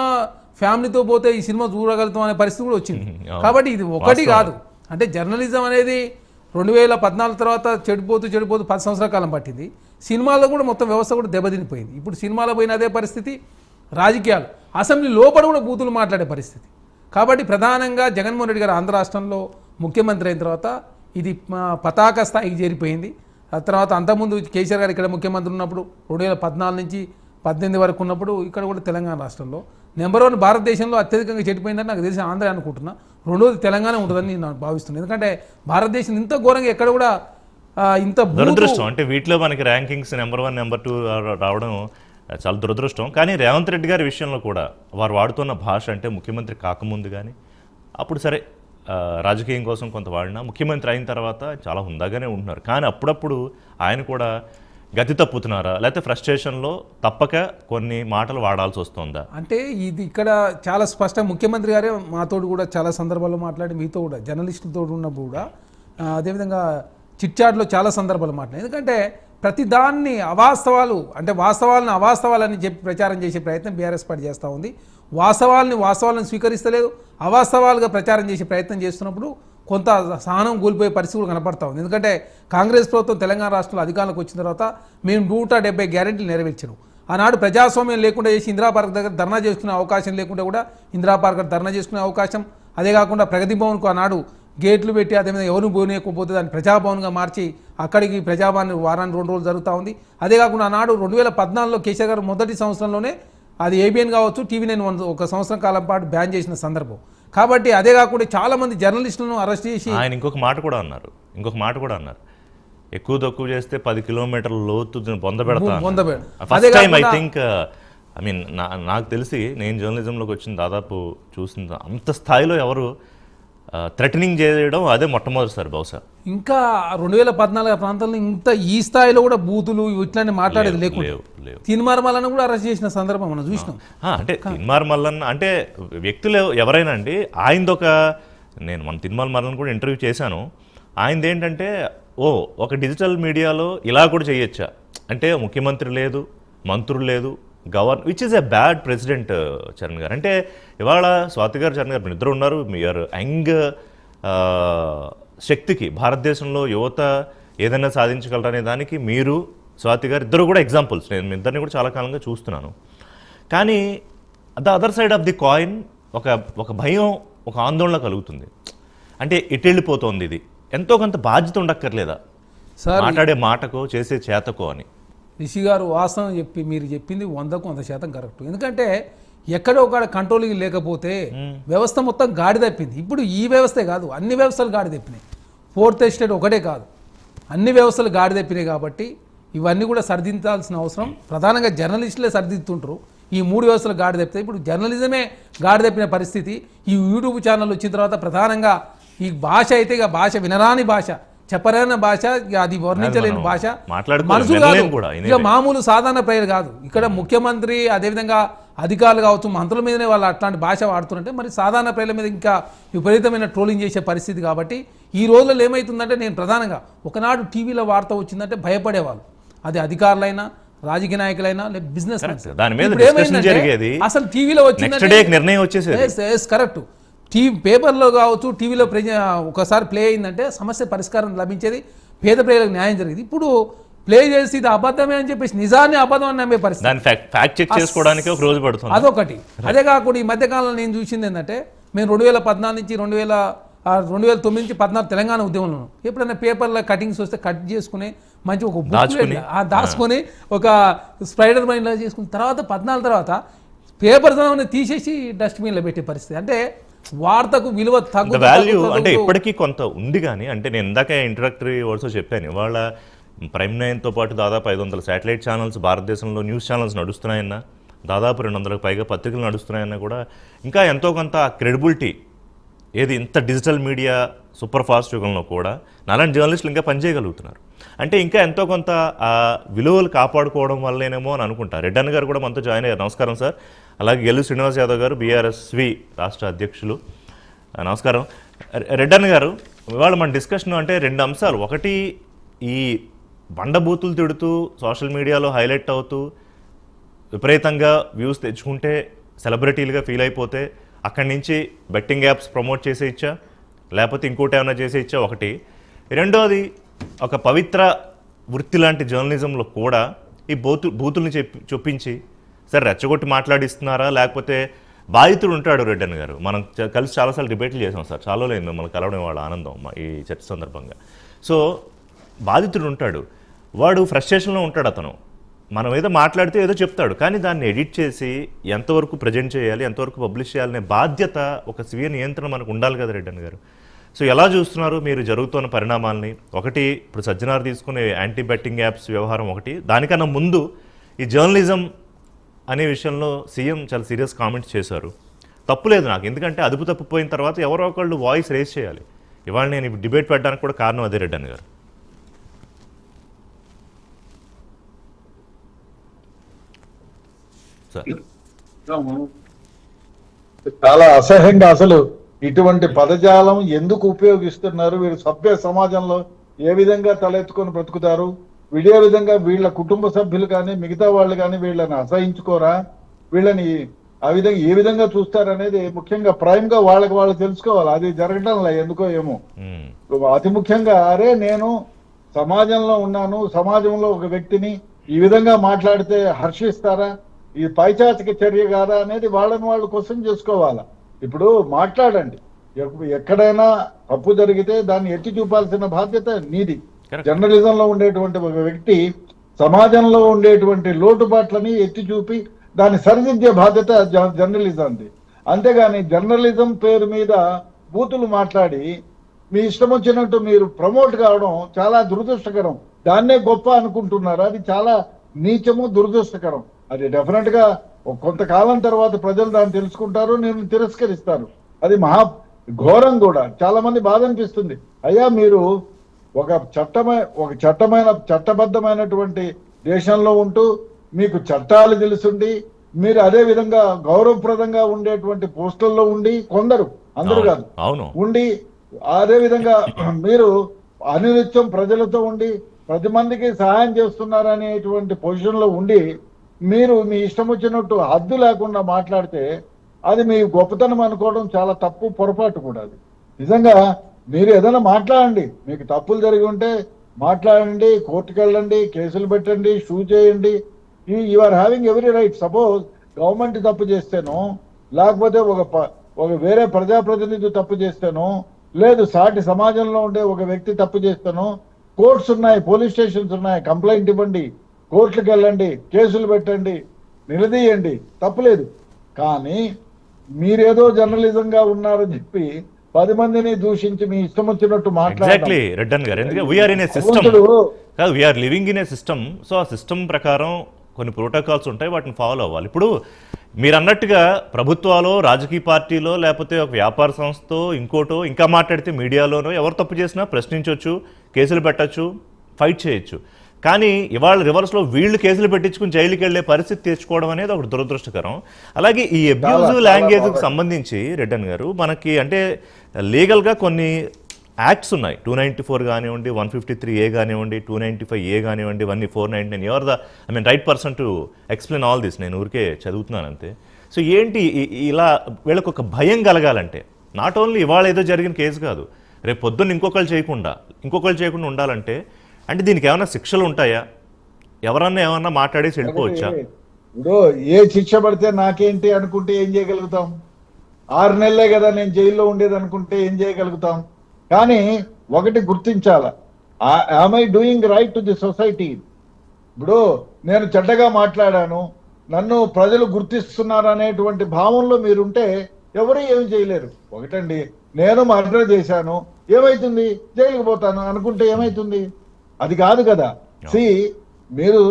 ఫ్యామిలీతో పోతే ఈ సినిమా చూడగలుగుతాం అనే పరిస్థితి కూడా వచ్చింది. కాబట్టి ఇది ఒకటి కాదు. అంటే జర్నలిజం అనేది 2014 తర్వాత చెడిపోతూ 10 సంవత్సరాల కాలం పట్టింది. సినిమాల్లో కూడా మొత్తం వ్యవస్థ కూడా దెబ్బతినిపోయింది. ఇప్పుడు సినిమాలో పోయిన అదే పరిస్థితి, రాజకీయాలు, అసెంబ్లీ లోపల కూడా బూతులు మాట్లాడే పరిస్థితి. కాబట్టి ప్రధానంగా జగన్మోహన్ రెడ్డి గారు ఆంధ్ర రాష్ట్రంలో ముఖ్యమంత్రి అయిన తర్వాత ఇది పతాక స్థాయికి చేరిపోయింది. ఆ తర్వాత అంతకుముందు కేసీఆర్ గారు ఇక్కడ ముఖ్యమంత్రి ఉన్నప్పుడు 2014 నుంచి 18 వరకు ఉన్నప్పుడు ఇక్కడ కూడా తెలంగాణ రాష్ట్రంలో నెంబర్ 1 భారతదేశంలో అత్యధికంగా చెడిపోయిందని నాకు తెలిసి ఆంధ్ర అనుకుంటున్నా. రెండోది తెలంగాణ ఉంటుందని నేను భావిస్తున్నాను. ఎందుకంటే భారతదేశం ఇంత ఘోరంగా ఎక్కడ కూడా ఇంత దురదృష్టం. అంటే వీటిలో మనకి ర్యాంకింగ్స్ నెంబర్ 1, నెంబర్ 2 రావడం చాలా దురదృష్టం. కానీ రేవంత్ రెడ్డి గారి విషయంలో కూడా వారు వాడుతున్న భాష అంటే ముఖ్యమంత్రి కాకముందు కానీ అప్పుడు సరే రాజకీయం కోసం కొంత వాడినా, ముఖ్యమంత్రి అయిన తర్వాత చాలా హుందాగానే ఉంటున్నారు. కానీ అప్పుడప్పుడు ఆయన కూడా గతి తప్పుతున్నారా, లేకపోతే ఫ్రస్ట్రేషన్లో తప్పక కొన్ని మాటలు వాడాల్సి వస్తుందా? అంటే ఇది ఇక్కడ చాలా స్పష్టంగా ముఖ్యమంత్రి గారే మాతోడు కూడా చాలా సందర్భాల్లో మాట్లాడి, మీతో కూడా జర్నలిస్టులతో ఉన్నప్పుడు కూడా అదేవిధంగా చిట్చాట్లో చాలా సందర్భాలు మాట్లాడి. ఎందుకంటే ప్రతి దాన్ని అవాస్తవాలు అంటే వాస్తవాలను అవాస్తవాలని చెప్పి ప్రచారం చేసే ప్రయత్నం బీఆర్ఎస్ పార్టీ చేస్తూ ఉంది. వాస్తవాలను స్వీకరిస్తలేదు, అవాస్తవాలుగా ప్రచారం చేసే ప్రయత్నం చేస్తున్నప్పుడు కొంత సహనం కోల్పోయే పరిస్థితి కూడా కనపడతా ఉంది. ఎందుకంటే కాంగ్రెస్ ప్రభుత్వం తెలంగాణ రాష్ట్రంలో అధికారంలోకి వచ్చిన తర్వాత మేము 170 గ్యారెంటీలు నెరవేర్చాము. ఆనాడు ప్రజాస్వామ్యం లేకుండా చేసి ఇందిరా పార్క్ దగ్గర ధర్నా చేసుకునే అవకాశం లేకుండా కూడా ఇందిరా పార్క్ ధర్నా చేసుకునే అవకాశం, అదే కాకుండా ప్రగతి భవన్కు ఆనాడు గేట్లు పెట్టి అదేవిధంగా ఎవరు పోనీయకపోతే దాన్ని ప్రజాభవన్గా మార్చి అక్కడికి ప్రజాభవన్ వారానికి 2 రోజులు జరుగుతూ ఉంది. అదే కాకుండా ఆనాడు 2014లో కేసీఆర్ గారు మొదటి సంవత్సరంలోనే అది ఏబిఎన్ కావచ్చు TV9 ఒక సంవత్సరం కాలం పాటు బ్యాన్ చేసిన సందర్భం. కాబట్టి అదే కాకుండా చాలా మంది జర్నలిస్టులను అరెస్ట్ చేసి ఆయన ఇంకొక మాట కూడా అన్నారు, ఎక్కువ తక్కువ చేస్తే 10 కిలోమీటర్ల లోతు పొందబెడతా. First time I think I mean నాకు తెలిసి నేను జర్నలిజంలోకి వచ్చిన దాదాపు చూసిన అంత స్థాయిలో ఎవరు థ్రెటనింగ్ చేయడం అదే మొట్టమొదటిసారి బహుశా. ఇంకా 2014 ప్రాంతంలో ఇంత ఈ స్థాయిలో కూడా బూతులు ఇట్లాంటి మాట్లాడేది లేకుండా తీన్మార్ మల్లన్న కూడా అరెస్ట్ చేసిన సందర్భం మనం చూసినాం. అంటే తీన్మార్ మల్లన్న అంటే వ్యక్తులు ఎవరైనా అండి, నేను మన తీన్మార్ మల్లన్న కూడా ఇంటర్వ్యూ చేశాను. ఆయనది ఏంటంటే ఒక డిజిటల్ మీడియాలో ఇలా కూడా చేయొచ్చా అంటే ముఖ్యమంత్రి లేదు, మంత్రులు లేదు, which is a bad president Charan గారు. అంటే ఇవాళ స్వాతి గారు, చరణ్ గారు మీరు ఇద్దరు ఉన్నారు. మీరు యంగ్ శక్తికి భారతదేశంలో యువత ఏదైనా సాధించగలరనే దానికి మీరు స్వాతి గారు ఇద్దరు కూడా ఎగ్జాంపుల్స్. నేను మీ ఇద్దరిని కూడా చాలా కాలంగా చూస్తున్నాను. కానీ the other side of the coin ఒక భయం, ఒక ఆందోళన కలుగుతుంది. అంటే ఇటు వెళ్ళిపోతుంది ఇది. ఎంతో కొంత బాధ్యత ఉండక్కర్లేదా మాట్లాడే మాటకో చేసే చేతకో అని? రిషి గారు వాస్తవం మీరు చెప్పింది 100% కరెక్ట్. ఎందుకంటే ఎక్కడో ఒక కంట్రోలింగ్ లేకపోతే వ్యవస్థ మొత్తం గాడి తప్పింది. ఇప్పుడు ఈ వ్యవస్థే కాదు, అన్ని వ్యవస్థలు గాడి తప్పినాయి. 4th ఎస్టేట్ ఒకటే కాదు, అన్ని వ్యవస్థలు గాడి తప్పినాయి. కాబట్టి ఇవన్నీ కూడా సరిదిద్దాల్సిన అవసరం ప్రధానంగా జర్నలిస్టులే సరిదిద్దుతుంటారు. ఈ 3 వ్యవస్థలు గాడి తప్పితే ఇప్పుడు జర్నలిజమే గాడి తప్పిన పరిస్థితి. ఈ యూట్యూబ్ ఛానల్ వచ్చిన తర్వాత ప్రధానంగా ఈ భాష అయితే ఇక భాష వినరాని భాష, చెప్పరాని భాష, అది వర్ణించలేని భాష, మనసు కాదు, ఇక మామూలు సాధారణ ప్రజలు కాదు. ఇక్కడ ముఖ్యమంత్రి అదేవిధంగా అధికారులు కావచ్చు, మంత్రుల మీదనే వాళ్ళు అట్లాంటి భాష వాడుతుంటే మరి సాధారణ ప్రజల మీద ఇంకా విపరీతమైన ట్రోలింగ్ చేసే పరిస్థితి. కాబట్టి ఈ రోజుల్లో ఏమవుతుందంటే, నేను ప్రధానంగా ఒకనాడు టీవీలో వార్త వచ్చిందంటే భయపడేవాళ్ళు, అది అధికారులైనా రాజకీయ నాయకులైనా లేదా బిజినెస్ అసలు టీవీలో వచ్చిందంటే కరెక్ట్. పేపర్లో కావచ్చు, టీవీలో ఒకసారి ప్లే అయిందంటే సమస్య పరిష్కారం లభించేది, పేద ప్రజలకు న్యాయం జరిగేది. ఇప్పుడు ప్లే చేసి ఇది అబద్ధమే అని చెప్పేసి నిజాన్ని అబద్ధం అని నమ్మే పరిస్థితి, అదొకటి. అదే కాకుండా ఈ మధ్యకాలంలో నేను చూసింది ఏంటంటే, మేము 2014 నుంచి 2009 నుంచి 14 తెలంగాణ ఉద్యమంలో ఎప్పుడైనా పేపర్లో కటింగ్స్ వస్తే కట్ చేసుకుని మంచి ఒక దాచుకొని ఒక స్ప్రైడర్ మైండ్లా చేసుకుని తర్వాత 14 తర్వాత పేపర్ తీసేసి డస్ట్బిన్లో పెట్టే పరిస్థితి. అంటే వార్తకు విలువ వాల్యూ అంటే ఇప్పటికీ కొంత ఉంది. కానీ అంటే నేను ఇందాక ఇంట్రడక్టరీ వర్డ్స్ చెప్పాను, ఇవాళ ప్రైమ్ 9తో పాటు దాదాపు 500 శాటిలైట్ ఛానల్స్ భారతదేశంలో న్యూస్ ఛానల్స్ నడుస్తున్నాయన్నా, దాదాపు 200కు పైగా పత్రికలు నడుస్తున్నాయన్నా కూడా ఇంకా ఎంతో కొంత క్రెడిబిలిటీ ఏది ఇంత డిజిటల్ మీడియా సూపర్ ఫాస్ట్ యుగంలో కూడా నాలాంటి జర్నలిస్టులు ఇంకా పనిచేయగలుగుతున్నారు. అంటే ఇంకా ఎంతో కొంత ఆ విలువలు కాపాడుకోవడం వల్లేనేమో అని అనుకుంటా. రెడ్డన్న గారు కూడా మనతో జాయిన్ అయ్యారు. నమస్కారం సార్. అలాగే గెల్లు శ్రీనివాస్ యాదవ్ గారు BRSV రాష్ట్ర అధ్యక్షులు. నమస్కారం. రెడ్డన్న గారు, ఇవాళ మన డిస్కషన్ అంటే 2 అంశాలు. ఒకటి, ఈ బండబూతులు తిడుతూ సోషల్ మీడియాలో హైలైట్ అవుతూ విపరీతంగా వ్యూస్ తెచ్చుకుంటే సెలబ్రిటీలుగా ఫీల్ అయిపోతే అక్కడి నుంచి బెట్టింగ్ యాప్స్ ప్రమోట్ చేసే ఇచ్చా, లేకపోతే ఇంకోటి ఏమైనా చేసే ఇచ్చా ఒకటి. రెండోది, ఒక పవిత్ర వృత్తి లాంటి జర్నలిజంలో కూడా ఈ బూతుల్ని చొప్పించి సరే రెచ్చగొట్టి మాట్లాడిస్తున్నారా, లేకపోతే బాధితుడు ఉంటాడు. రెడ్డన్ గారు మనం కలిసి చాలాసార్లు డిబేట్లు చేసాం సార్, చాలా లేదు మిమ్మల్ని కలవడం వాళ్ళ ఆనందం ఈ చర్చ సందర్భంగా. సో బాధితుడు ఉంటాడు, వాడు ఫ్రస్ట్రేషన్లో ఉంటాడు. అతను మనం ఏదో మాట్లాడితే ఏదో చెప్తాడు, కానీ దాన్ని ఎడిట్ చేసి ఎంతవరకు ప్రజెంట్ చేయాలి, ఎంతవరకు పబ్లిష్ చేయాలనే బాధ్యత, ఒక స్వీయ నియంత్రణ మనకు ఉండాలి కదా రెడ్డన్ గారు. సో ఎలా చూస్తున్నారు మీరు జరుగుతున్న పరిణామాలని? ఒకటి, ఇప్పుడు సజ్జనార్ తీసుకునే యాంటీ బెట్టింగ్ యాప్స్ వ్యవహారం ఒకటి, దానికన్నా ముందు ఈ జర్నలిజం అనే విషయంలో సీఎం చాలా సీరియస్ కామెంట్స్ చేశారు. తప్పులేదు నాకు, ఎందుకంటే అదుపు తప్పిపోయిన తర్వాత ఎవరో ఒకళ్ళు వాయిస్ రేస్ చేయాలి. ఇవాళ నేను డిబేట్ పెట్టడానికి కూడా కారణం అదే రెడ్డన్ గారు. సార్. చాలా అసహ్యంగా అసలు ఇటువంటి పదజాలం ఎందుకు ఉపయోగిస్తున్నారు? వీరు సభ్య సమాజంలో ఏ విధంగా తలెత్తుకొని బ్రతుకుతారు? వీడే విధంగా వీళ్ళ కుటుంబ సభ్యులు కానీ మిగతా వాళ్ళు కానీ వీళ్ళని అసహించుకోరా? వీళ్ళని ఆ విధంగా ఏ విధంగా చూస్తారనేది ముఖ్యంగా ప్రైమ్ గా వాళ్ళకి వాళ్ళు తెలుసుకోవాలి. అది జరగటంలా ఎందుకో ఏమో. అతి ముఖ్యంగా అరే నేను సమాజంలో ఉన్నాను, సమాజంలో ఒక వ్యక్తిని ఈ విధంగా మాట్లాడితే హర్షిస్తారా? ఇది పైచాచిక చర్య కాదా అనేది వాళ్ళని వాళ్ళు క్వశ్చన్ చేసుకోవాలా. ఇప్పుడు మాట్లాడండి, ఎక్కడైనా తప్పు జరిగితే దాన్ని ఎత్తి చూపాల్సిన బాధ్యత నీది. జర్నలిజంలో ఉండేటువంటి ఒక వ్యక్తి సమాజంలో ఉండేటువంటి లోటుపాట్లని ఎత్తి చూపి దాన్ని సరిదిద్దే బాధ్యత జర్నలిజంది. అంతేగాని జర్నలిజం పేరు మీద బూతులు మాట్లాడి మీ ఇష్టం వచ్చినట్టు మీరు ప్రమోట్ కావడం చాలా దురదృష్టకరం. దాన్నే గొప్ప అనుకుంటున్నారు. అది చాలా నీచము, దురదృష్టకరం. అది డెఫినెట్ గా కొంతకాలం తర్వాత ప్రజలు దాన్ని తెలుసుకుంటారు, నేను తిరస్కరిస్తారు. అది మహా ఘోరం కూడా. చాలా మంది బాధ అనిపిస్తుంది. అయ్యా మీరు ఒక చట్టబద్ధమైనటువంటి దేశంలో ఉంటూ మీకు చట్టాలు తెలుసుండి మీరు అదే విధంగా గౌరవప్రదంగా ఉండేటువంటి పోస్టుల్లో ఉండి కొందరు, అందరూ కాదు, ఉండి అదే విధంగా మీరు అనునిత్యం ప్రజలతో ఉండి 10 మందికి సహాయం చేస్తున్నారనేటువంటి పొజిషన్ లో ఉండి మీరు మీ ఇష్టం వచ్చినట్టు హద్దు లేకుండా మాట్లాడితే అది మీ గొప్పతనం అనుకోవడం చాలా తప్పు, పొరపాటు కూడా. అది నిజంగా మీరు ఏదైనా మాట్లాడండి, మీకు తప్పులు జరిగి ఉంటే మాట్లాడండి, కోర్టుకు వెళ్ళండి, కేసులు పెట్టండి, షూ చేయండి. You are having every right. Suppose government తప్పు చేస్తేనో, లేకపోతే ఒక వేరే ప్రజాప్రతినిధి తప్పు చేస్తేనో, లేదు సాటి సమాజంలో ఉండే ఒక వ్యక్తి తప్పు చేస్తేనో కోర్ట్స్ ఉన్నాయి, పోలీస్ స్టేషన్స్ ఉన్నాయి, కంప్లైంట్ ఇవ్వండి, కోర్టులకు వెళ్ళండి, కేసులు పెట్టండి, నిలదీయండి, తప్పులేదు. కానీ మీరేదో జర్నలిజంగా ఉన్నారని చెప్పి 10 మందిని దూషించి మీ ఇష్టం వచ్చినట్టు మాట్లాడాలి. రెడ్డన్ గారు, ఎందుకంటే వీఆర్ ఇన్ ఏ సిస్టమ్ కాదు, we are living in a system. So ఆ సిస్టమ్ ప్రకారం కొన్ని ప్రోటోకాల్స్ ఉంటాయి, వాటిని ఫాలో అవ్వాలి. ఇప్పుడు మీరు అన్నట్టుగా ప్రభుత్వాలో, రాజకీయ పార్టీలో, లేకపోతే ఒక వ్యాపార సంస్థతో, ఇంకోటో ఇంకా మాట్లాడితే మీడియాలోనో ఎవరు తప్పు చేసినా ప్రశ్నించవచ్చు, కేసులు పెట్టచ్చు, ఫైట్ చేయొచ్చు. కానీ ఇవాళ రివర్స్లో వీళ్ళు కేసులు పెట్టించుకుని జైలుకి వెళ్లే పరిస్థితి తెచ్చుకోవడం అనేది ఒకటి దురదృష్టకరం. అలాగే ఈ అబ్యూజివ్ లాంగ్వేజ్కి సంబంధించి రెడ్డన్ గారు మనకి అంటే లీగల్గా కొన్ని యాక్ట్స్ ఉన్నాయి. 294 కానివ్వండి, 153A కానివ్వండి, 295A కానివ్వండి, 499. Your right person to explain all this. నేను ఊరికే చదువుతున్నాను అంతే. సో ఏంటి ఇలా వీళ్ళకి ఒక భయం కలగాలంటే నాట్ ఓన్లీ ఇవాళ ఏదో జరిగిన కేసు కాదు, రేపు పొద్దున్న ఇంకొకళ్ళు చేయకుండా ఉండాలంటే అంటే దీనికి ఏమైనా శిక్షలు ఉంటాయా? ఎవరన్నా ఏమన్నా మాట్లాడేసి వెళ్ళిపోవచ్చా? ఇప్పుడు ఏ శిక్ష పడితే నాకేంటి అనుకుంటే ఏం చేయగలుగుతాం? 6 నెలలే కదా నేను జైల్లో ఉండేది అనుకుంటే ఏం చేయగలుగుతాం? కానీ ఒకటి గుర్తించాల, am I doing right to the society? ఇప్పుడు నేను చెడ్డగా మాట్లాడాను, నన్ను ప్రజలు గుర్తిస్తున్నారు అనేటువంటి భావంలో మీరుంటే ఎవరు ఏమి చేయలేరు. ఒకటండి, నేను మర్డర్ చేశాను, ఏమైతుంది, జైలుకి పోతాను అనుకుంటే ఏమైతుంది? అది కాదు కదా. మీరు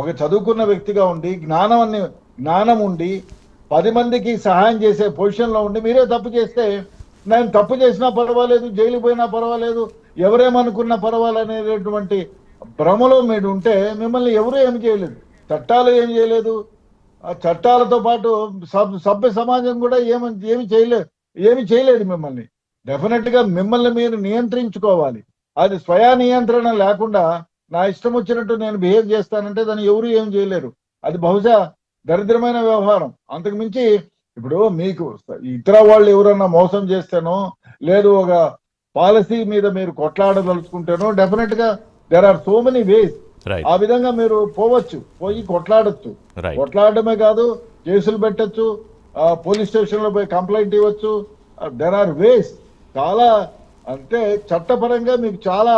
ఒక చదువుకున్న వ్యక్తిగా ఉండి జ్ఞానం ఉండి 10 మందికి సహాయం చేసే పొజిషన్లో ఉండి మీరే తప్పు చేస్తే, నేను తప్పు చేసినా పర్వాలేదు, జైలుకి పోయినా పర్వాలేదు, ఎవరేమనుకున్నా పర్వాలనేటువంటి భ్రమలో మీరు ఉంటే మిమ్మల్ని ఎవరు ఏమి చేయలేదు, చట్టాలు ఏమి చేయలేదు. ఆ చట్టాలతో పాటు సభ్య సమాజం కూడా ఏమి చేయలేదు మిమ్మల్ని. డెఫినెట్ గా మిమ్మల్ని మీరు నియంత్రించుకోవాలి. అది స్వయా నియంత్రణ లేకుండా నా ఇష్టం వచ్చినట్టు నేను బిహేవ్ చేస్తానంటే దాన్ని ఎవరు ఏం చేయలేరు. అది బహుశా దరిద్రమైన వ్యవహారం. అంతకు మించి ఇప్పుడు మీకు ఇతర వాళ్ళు ఎవరన్నా మోసం చేస్తేనో, లేదు ఒక పాలసీ మీద మీరు కొట్లాడదలుచుకుంటేనో, డెఫినెట్ గా there are so many ways. ఆ విధంగా మీరు పోయి కొట్లాడచ్చు. కొట్లాడటమే కాదు, కేసులు పెట్టచ్చు, పోలీస్ స్టేషన్ లో పోయి కంప్లైంట్ ఇవ్వచ్చు. There are ways. చాలా అంటే చట్టపరంగా మీకు చాలా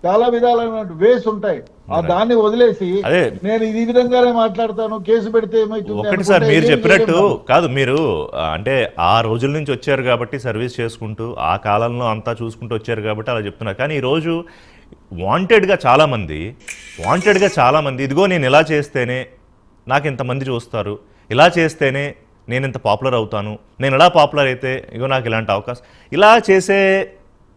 చాలా విధాలైన వేస్ ఉంటాయి. దాన్ని వదిలేసి నేను ఈ విధంగానే మాట్లాడతాను, కేసు పెడితే ఏమైతుంది? ఒకటి సార్, మీరు చెప్పినట్టు కాదు, మీరు అంటే ఆ రోజుల నుంచి వచ్చారు కాబట్టి సర్వీస్ చేసుకుంటూ ఆ కాలంలో అంతా చూసుకుంటూ వచ్చారు కాబట్టి అలా చెప్తున్నారు. కానీ ఈరోజు వాంటెడ్గా చాలామంది ఇదిగో నేను ఇలా చేస్తేనే నాకు ఇంతమంది చూస్తారు, ఇలా చేస్తేనే నేను ఇంత పాపులర్ అవుతాను, నేను ఇలా పాపులర్ అయితే ఇగో నాకు ఇలాంటి అవకాశం, ఇలా చేసే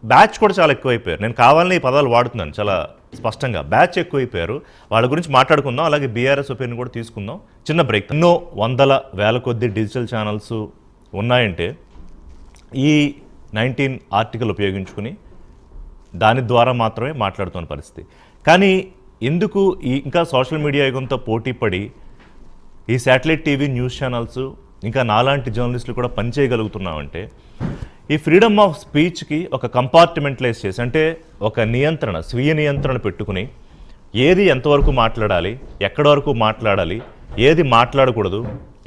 బ్యాచ్ కూడా చాలా ఎక్కువైపోయారు. నేను కావాలని ఈ పదాలు వాడుతున్నాను చాలా స్పష్టంగా బ్యాచ్ ఎక్కువైపోయారు. వాళ్ళ గురించి మాట్లాడుకుందాం, అలాగే బీఆర్ఎస్ ఒపీనియన్ కూడా తీసుకుందాం. చిన్న బ్రేక్. ఎన్నో వందల వేల కొద్ది డిజిటల్ ఛానల్స్ ఉన్నాయంటే ఈ 19 ఆర్టికల్ ఉపయోగించుకుని దాని ద్వారా మాత్రమే మాట్లాడుతున్న పరిస్థితి. కానీ ఎందుకు ఇంకా సోషల్ మీడియా యుగంతో పోటీ పడి ఈ శాటిలైట్ టీవీ న్యూస్ ఛానల్స్ ఇంకా నాలాంటి జర్నలిస్టులు కూడా పనిచేయగలుగుతున్నామంటే ఈ ఫ్రీడమ్ ఆఫ్ స్పీచ్కి ఒక కంపార్ట్మెంటలైజ్ చేసి, అంటే ఒక నియంత్రణ, స్వీయ నియంత్రణ పెట్టుకుని ఏది ఎంతవరకు మాట్లాడాలి, ఎక్కడి వరకు మాట్లాడాలి, ఏది మాట్లాడకూడదు,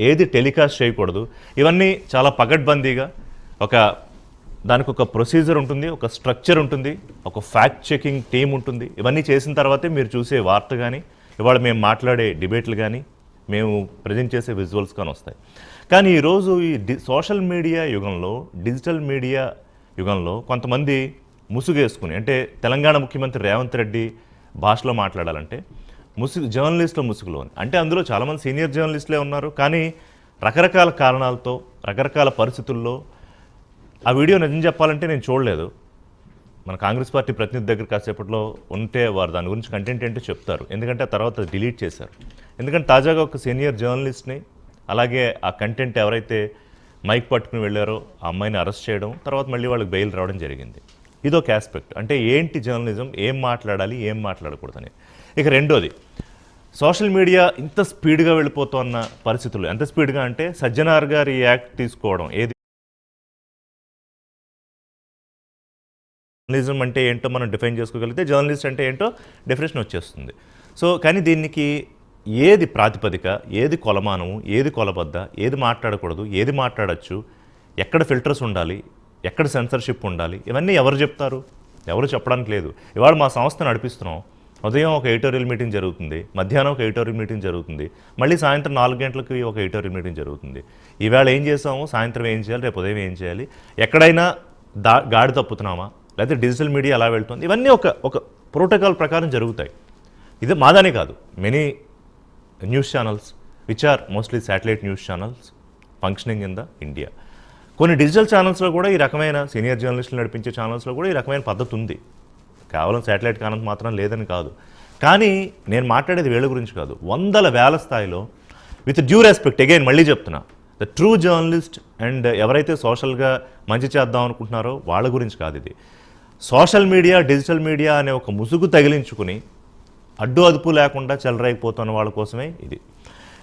ఏది టెలికాస్ట్ చేయకూడదు, ఇవన్నీ చాలా పకడ్బందీగా దానికి ఒక ప్రొసీజర్ ఉంటుంది, ఒక స్ట్రక్చర్ ఉంటుంది, ఒక ఫ్యాక్ట్ చెకింగ్ టీమ్ ఉంటుంది. ఇవన్నీ చేసిన తర్వాతే మీరు చూసే వార్త కానీ, ఇవాళ మేము మాట్లాడే డిబేట్లు కానీ, మేము ప్రజెంట్ చేసే విజువల్స్ కానీ వస్తాయి. కానీ ఈరోజు ఈ సోషల్ మీడియా యుగంలో, డిజిటల్ మీడియా యుగంలో కొంతమంది ముసుగేసుకుని, అంటే తెలంగాణ ముఖ్యమంత్రి రేవంత్ రెడ్డి భాషలో మాట్లాడాలంటే జర్నలిస్టుల ముసుగులో, అంటే అందులో చాలామంది సీనియర్ జర్నలిస్టులే ఉన్నారు. కానీ రకరకాల కారణాలతో, రకరకాల పరిస్థితుల్లో ఆ వీడియో నిజం చెప్పాలంటే నేను చూడలేదు. మన కాంగ్రెస్ పార్టీ ప్రతినిధి దగ్గర కాసేపట్లో ఉంటే వారు దాని గురించి కంటెంట్ ఏంటో చెప్తారు. ఎందుకంటే ఆ తర్వాత డిలీట్ చేశారు. ఎందుకంటే తాజాగా ఒక సీనియర్ జర్నలిస్ట్ని, అలాగే ఆ కంటెంట్ ఎవరైతే మైక్ పట్టుకుని వెళ్ళారో ఆ అమ్మాయిని అరెస్ట్ చేయడం, తర్వాత మళ్ళీ వాళ్ళకి బెయిల్ రావడం జరిగింది. ఇదొక ఆస్పెక్ట్. అంటే ఏంటి జర్నలిజం, ఏం మాట్లాడాలి, ఏం మాట్లాడకూడదని. ఇక రెండోది, సోషల్ మీడియా ఇంత స్పీడ్గా వెళ్ళిపోతున్న పరిస్థితులు. ఎంత స్పీడ్గా అంటే సజ్జనార్ గారి యాక్ట్ తీసుకోవడం, ఏది జర్నలిజం అంటే ఏంటో మనం డిఫైన్ చేసుకోగలిగితే జర్నలిస్ట్ అంటే ఏంటో డెఫినేషన్ వచ్చేస్తుంది. సో కానీ దీనికి ఏది ప్రాతిపదిక, ఏది కొలమానము, ఏది కొలబద్ద, ఏది మాట్లాడకూడదు, ఏది మాట్లాడచ్చు, ఎక్కడ ఫిల్టర్స్ ఉండాలి, ఎక్కడ సెన్సర్షిప్ ఉండాలి, ఇవన్నీ ఎవరు చెప్తారు? ఎవరు చెప్పడానికి లేదు. ఇవాళ మా సంస్థ నడిపిస్తున్నాం. ఉదయం ఒక ఎడిటోరియల్ మీటింగ్ జరుగుతుంది, మధ్యాహ్నం ఒక ఎడిటోరియల్ మీటింగ్ జరుగుతుంది, మళ్ళీ సాయంత్రం 4 గంటలకి ఒక ఎడిటోరియల్ మీటింగ్ జరుగుతుంది. ఈవేళ ఏం చేసాము, సాయంత్రం ఏం చేయాలి, రేపు ఉదయం ఏం చేయాలి, ఎక్కడైనా గాడి తప్పుతున్నామా, లేకపోతే డిజిటల్ మీడియా అలా వెళ్తుంది, ఇవన్నీ ఒక ప్రోటోకాల్ ప్రకారం జరుగుతాయి. ఇది మాదానే కాదు, many news channels which are mostly satellite news channels functioning in the India. కొన్ని డిజిటల్ ఛానల్స్లో కూడా ఈ రకమైన సీనియర్ జర్నలిస్టులు నడిపించే ఛానల్స్లో కూడా ఈ రకమైన పద్ధతి ఉంది. కేవలం శాటిలైట్ ఛానల్స్ మాత్రం లేదని కాదు. కానీ నేను మాట్లాడేది వీళ్ళ గురించి కాదు, వందల వేల స్థాయిలో విత్ డ్యూ రెస్పెక్ట్, అగైన్ మళ్ళీ చెప్తున్నా, ద ట్రూ జర్నలిస్ట్ అండ్ ఎవరైతే సోషల్గా మంచి చేద్దాం అనుకుంటున్నారో వాళ్ళ గురించి కాదు ఇది. సోషల్ మీడియా, డిజిటల్ మీడియా అనే ఒక ముసుగు తగిలించుకుని అడ్డు అదుపు లేకుండా చెలరైపోతున్న వాళ్ళ కోసమే ఇది.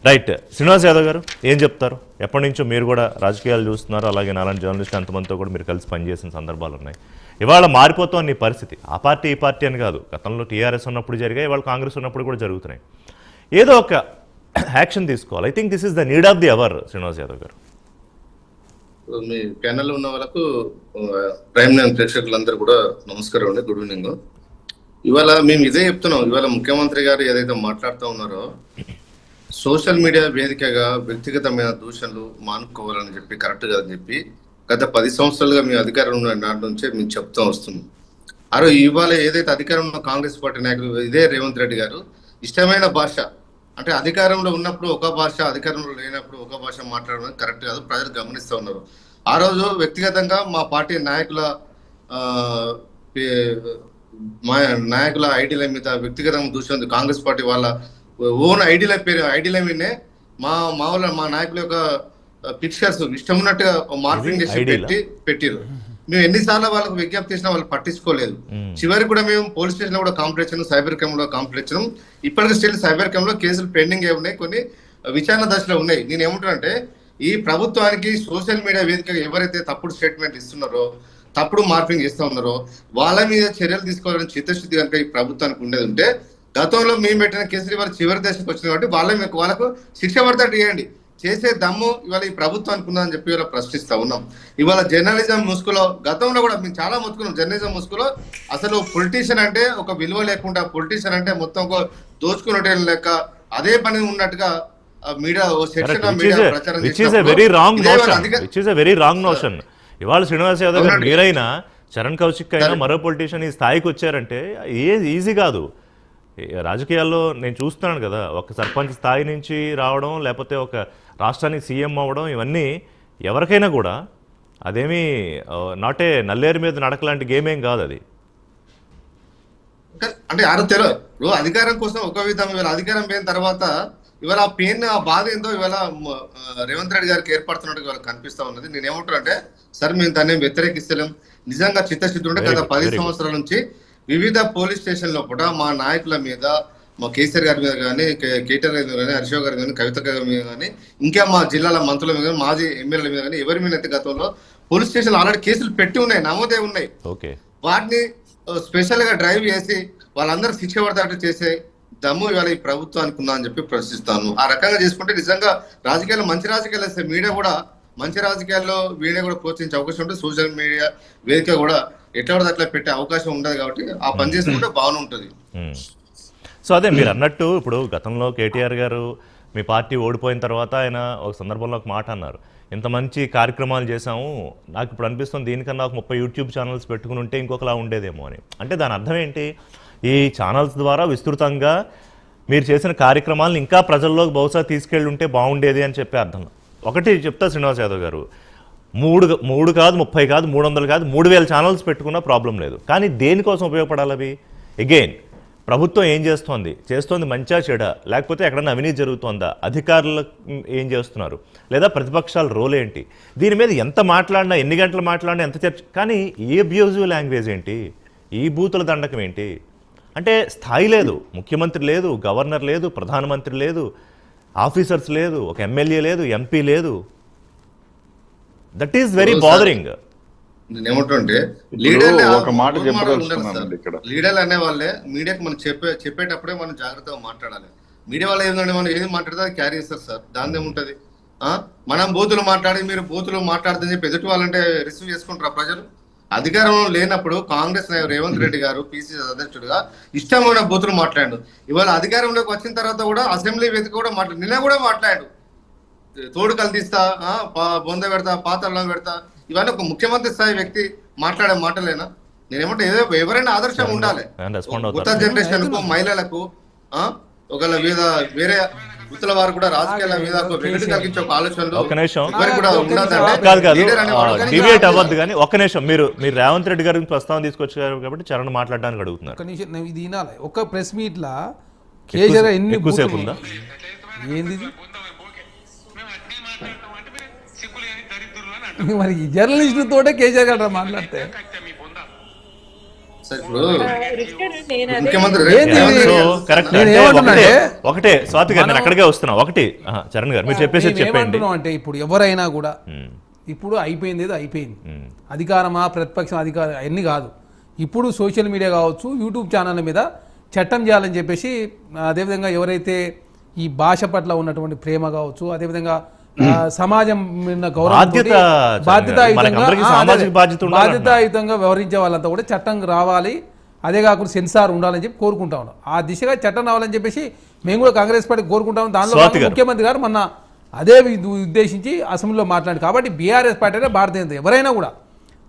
రైట్, శ్రీనివాస్ యాదవ్ గారు ఏం చెప్తారు? ఎప్పటి నుంచో మీరు కూడా రాజకీయాలు చూస్తున్నారు, అలాగే నాలాంటి జర్నలిస్ట్ అంతమందితో కూడా మీరు కలిసి పనిచేసిన సందర్భాలు ఉన్నాయి. ఇవాళ మారిపోతున్న ఈ పరిస్థితి, ఆ పార్టీ ఈ పార్టీ అని కాదు, గతంలో టీఆర్ఎస్ ఉన్నప్పుడు జరిగాయి, ఇవాళ కాంగ్రెస్ ఉన్నప్పుడు కూడా జరుగుతున్నాయి. ఏదో ఒక యాక్షన్ తీసుకోవాలి. I think this is the need of the hour. Srinivas Yadav గారు, మీ ప్యానెల్ ఉన్న వాళ్ళకు, ప్రైమ్ నైన్ ప్రేక్షకులందరూ కూడా నమస్కారం అండి, గుడ్ ఈవినింగ్. ఇవాళ మేము ఇదే చెప్తున్నాం, ఇవాళ ముఖ్యమంత్రి గారు ఏదైతే మాట్లాడుతూ ఉన్నారో సోషల్ మీడియా వేదికగా వ్యక్తిగతమైన దూషణలు మానుకోవాలని చెప్పి కరెక్ట్ కాదని చెప్పి గత 10 సంవత్సరాలుగా మీ అధికారంలో ఉన్న నాటి నుంచే మేము చెప్తూ వస్తున్నాం. ఇవాళ ఏదైతే అధికారంలో కాంగ్రెస్ పార్టీ నాయకులు ఇదే రేవంత్ రెడ్డి గారు ఇష్టమైన భాష, అంటే అధికారంలో ఉన్నప్పుడు ఒక భాష, అధికారంలో లేనప్పుడు ఒక భాష మాట్లాడడం కరెక్ట్ కాదు, ప్రజలు గమనిస్తూ ఉన్నారు. ఆ రోజు వ్యక్తిగతంగా మా పార్టీ నాయకుల ఐడీల మీద వ్యక్తిగతంగా దూషణ, కాంగ్రెస్ పార్టీ వాళ్ళ ఓన్ ఐడీల మీదనే మా నాయకుల యొక్క పిక్చర్స్ ఇష్టం ఉన్నట్టుగా మార్పింగ్ చేసి పెట్టిరు. మేము ఎన్నిసార్లు వాళ్ళకు విజ్ఞప్తి చేసినా వాళ్ళు పట్టించుకోలేదు. చివరికి కూడా మేము పోలీస్ స్టేషన్ లో కూడా కంప్లైంట్ ఇచ్చాము, సైబర్ క్రైమ్ లో కంప్లైంట్ ఇచ్చాము. ఇప్పటికీ స్టిల్ సైబర్ క్రైమ్ లో కేసులు పెండింగ్ ఉన్నాయి, కొన్ని విచారణ దశలో ఉన్నాయి. నేను ఏమంటానంటే, ఈ ప్రభుత్వానికి సోషల్ మీడియా వేదికగా ఎవరైతే తప్పుడు స్టేట్మెంట్ ఇస్తున్నారో, తప్పుడు మార్పింగ్ చేస్తూ ఉన్నారో వాళ్ళ మీద చర్యలు తీసుకోవాలని చిత్తశుద్ధి కనుక ఈ ప్రభుత్వానికి ఉండేది ఉంటే, గతంలో మేము పెట్టిన కేసులు ఇవాళ చివరి దశకు వచ్చింది కాబట్టి వాళ్ళకు శిక్ష పడతాడు చేయండి. చేసే దమ్ము ఇవాళ ఈ ప్రభుత్వానికి ఉందని చెప్పి ఇవాళ ప్రశ్నిస్తా ఉన్నాం. ఇవాళ జర్నలిజం ముసుగులో, గతంలో కూడా మేము చాలా మొత్తుకున్నాం, జర్నలిజం ముసుగులో అసలు పొలిటీషియన్ అంటే ఒక విలువ లేకుండా, పొలిటీషియన్ అంటే మొత్తం ఒక దోచుకున్నట్టు లెక్క, అదే పని ఉన్నట్టుగా మీడియా ప్రచారం. ఇవాళ శ్రీనివాస్ యాదవ్ గారు మీరైనా, చరణ్ కౌశిక్ అయినా, మరో పొలిటీషియన్ ఈ స్థాయికి వచ్చారంటే ఈజీ కాదు. రాజకీయాల్లో నేను చూస్తున్నాను కదా, ఒక సర్పంచ్ స్థాయి నుంచి రావడం, లేకపోతే ఒక రాష్ట్రానికి సీఎం అవ్వడం, ఇవన్నీ ఎవరికైనా కూడా అదేమీ నల్లేరు మీద నడకలాంటి గేమ్ ఏం కాదు అది. అంటే యారు తెలియదు. ఇప్పుడు అధికారం కోసం ఒక విధం, ఇవాళ అధికారం పోయిన తర్వాత ఇవాళ ఆ పెయిన్, ఆ బాధ ఏందో ఇవాళ రేవంత్ రెడ్డి గారికి ఏర్పడుతున్నట్టు ఇవాళ కనిపిస్తా ఉన్నది. నేను ఏమంటానంటే సార్, మేము దాన్ని వ్యతిరేకిస్తలేం. నిజంగా చిత్తశుద్ధి ఉంటే గత 10 సంవత్సరాల నుంచి వివిధ పోలీస్ స్టేషన్ లోపల మా నాయకుల మీద, మా కేసీఆర్ గారి మీద కానీ, కేటీఆర్ గారి మీద కానీ, హర్షవ్ గారి కానీ, కవిత గారి మీద కానీ, ఇంకా మా జిల్లాల మంత్రుల మీద కానీ, మాజీ ఎమ్మెల్యేల మీద కానీ, ఎవరి మీద అయితే గతంలో పోలీస్ స్టేషన్ ఆల్రెడీ కేసులు పెట్టి ఉన్నాయి, నమోదే ఉన్నాయి. వాటిని స్పెషల్ గా డ్రైవ్ చేసి వాళ్ళందరూ శిక్ష పడతాడు చేసే దమ్ము ఇవాళ ఈ ప్రభుత్వానికి ఉందా అని చెప్పి ప్రశ్నిస్తాను. ఆ రకంగా చేసుకుంటే నిజంగా రాజకీయాల్లో మంచి రాజకీయాలు వస్తే మీడియా కూడా మంచి రాజకీయాల్లో మీడియా కూడా ప్రోత్సహించే అవకాశం ఉంటుంది. సోషల్ మీడియా వేదిక కూడా ఎట్లా పడితే అట్లా పెట్టే అవకాశం ఉండదు. కాబట్టి ఆ పని చేసుకుంటే బాగుంటుంది. సో అదే మీరు అన్నట్టు ఇప్పుడు గతంలో కేటీఆర్ గారు మీ పార్టీ ఓడిపోయిన తర్వాత ఆయన ఒక సందర్భంలో ఒక మాట అన్నారు, ఇంత మంచి కార్యక్రమాలు చేశాము, నాకు ఇప్పుడు అనిపిస్తుంది దీనికన్నా ఒక 30 యూట్యూబ్ ఛానల్స్ పెట్టుకుని ఉంటే ఇంకొకలా ఉండేదేమో అని. అంటే దాని అర్థం ఏంటి? ఈ ఛానల్స్ ద్వారా విస్తృతంగా మీరు చేసిన కార్యక్రమాలను ఇంకా ప్రజల్లోకి బహుశా తీసుకెళ్ళి ఉంటే బాగుండేది అని చెప్పే అర్థం. ఒకటి చెప్తా శ్రీనివాస్ యాదవ్ గారు, 3 కాదు 30 కాదు 300 కాదు 3000 ఛానల్స్ పెట్టుకున్నా ప్రాబ్లం లేదు. కానీ దేనికోసం ఉపయోగపడాలి అవి? అగైన్ ప్రభుత్వం ఏం చేస్తోంది మంచా చెడా, లేకపోతే ఎక్కడన్నా అవినీతి జరుగుతోందా, అధికారులు ఏం చేస్తున్నారు, లేదా ప్రతిపక్షాల రోల్ ఏంటి, దీని మీద ఎంత మాట్లాడినా, ఎన్ని గంటలు మాట్లాడినా, ఎంత చర్చ, కానీ ఈ అబ్యూజివ్ లాంగ్వేజ్ ఏంటి, ఈ బూతుల దండకం ఏంటి? అంటే స్థాయి లేదు, ముఖ్యమంత్రి లేదు, గవర్నర్ లేదు, ప్రధానమంత్రి లేదు, ఆఫీసర్స్ లేదు, ఒక ఎమ్మెల్యే లేదు, ఎంపీ లేదు. That is very bothering. నేను ఏమంటుంటే ఒక మాట చెప్పదలుచుకున్నాను ఇక్కడ. లీడర్లు అనే వాళ్ళే మీడియాకి మనం చెప్పేటప్పుడే మనం జాగ్రత్తగా మాట్లాడాలి. మీడియా వాళ్ళు ఏంటంటే మనం ఏది మాట్లాడితే అది క్యారీ చేస్తారు సార్, దాని ఏముంటది. మనం బూతులు మాట్లాడి మీరు బూతులు మాట్లాడుతుందని చెప్పి ఎదుటి వాళ్ళంటే రిసీవ్ చేసుకుంటారా ప్రజలు? అధికారంలో లేనప్పుడు కాంగ్రెస్ రేవంత్ రెడ్డి గారు పిసిసి అధ్యక్షుడిగా ఇష్టమైన బూతులు మాట్లాడు. ఇవాళ అధికారంలోకి వచ్చిన తర్వాత కూడా అసెంబ్లీ వేదిక కూడా నిన్న కూడా మాట్లాడు, తోడు కల్పిస్తా, బొంద పెడతా, పాత్రలో పెడతా, ఇవన్నీ ఒక ముఖ్యమంత్రి స్థాయి వ్యక్తి మాట్లాడే మాటలేనా? నేనేమంటే ఎవరైనా ఆదర్శం ఉండాలి. కొత్త జనరేషన్ కు, మహిళలకు, ఒకళ్ళ మీద వేరే వృత్తుల వారు కూడా రాజకీయాల మీద వెలుగు కలిగించే ఒక ఆలోచనలో డిబేట్ అవ్వద్దు. కానీ ఒక్క నిమిషం, మీరు రేవంత్ రెడ్డి గారి ప్రస్తావన తీసుకొచ్చారు కాబట్టి చరణ్ మాట్లాడడానికి అడుగుతున్నారు. ఇది వినాలి. ఒక ప్రెస్ మీట్ లా కేసీఆర్ ఎక్కువసేపు ఉందా? ఏంది మరి జర్నలిస్టు తోటే కేసీఆర్ గారు మాట్లాడితే ఒకటే స్వాతి గారు, నేను అక్కడికే వస్తున్నా. ఒకటి చరణ్ గారు మీరు చెప్పేసి చెప్పండి. అంటే ఇప్పుడు ఎవరైనా కూడా ఇప్పుడు అయిపోయింది, ఏదో అయిపోయింది. అధికారమా ప్రతిపక్షం అధికారం అన్ని కాదు. ఇప్పుడు సోషల్ మీడియా కావచ్చు, యూట్యూబ్ ఛానళ్ళ మీద చట్టం చేయాలని చెప్పేసి, అదేవిధంగా ఎవరైతే ఈ భాష పట్ల ఉన్నటువంటి ప్రేమ కావచ్చు, అదేవిధంగా సమాజం బాధ్యతాయుతంగా వ్యవహరించే వాళ్ళంతా కూడా చట్టం రావాలి, అదే కాకుండా సెన్సార్ ఉండాలని చెప్పి కోరుకుంటా ఉన్నాం. ఆ దిశగా చట్టం రావాలని చెప్పేసి మేము కూడా కాంగ్రెస్ పార్టీ కోరుకుంటాం. దానిలో ముఖ్యమంత్రి గారు మొన్న అదే ఉద్దేశించి అసెంబ్లీలో మాట్లాడారు. కాబట్టి బీఆర్ఎస్ పార్టీ భారతీయ ఎవరైనా కూడా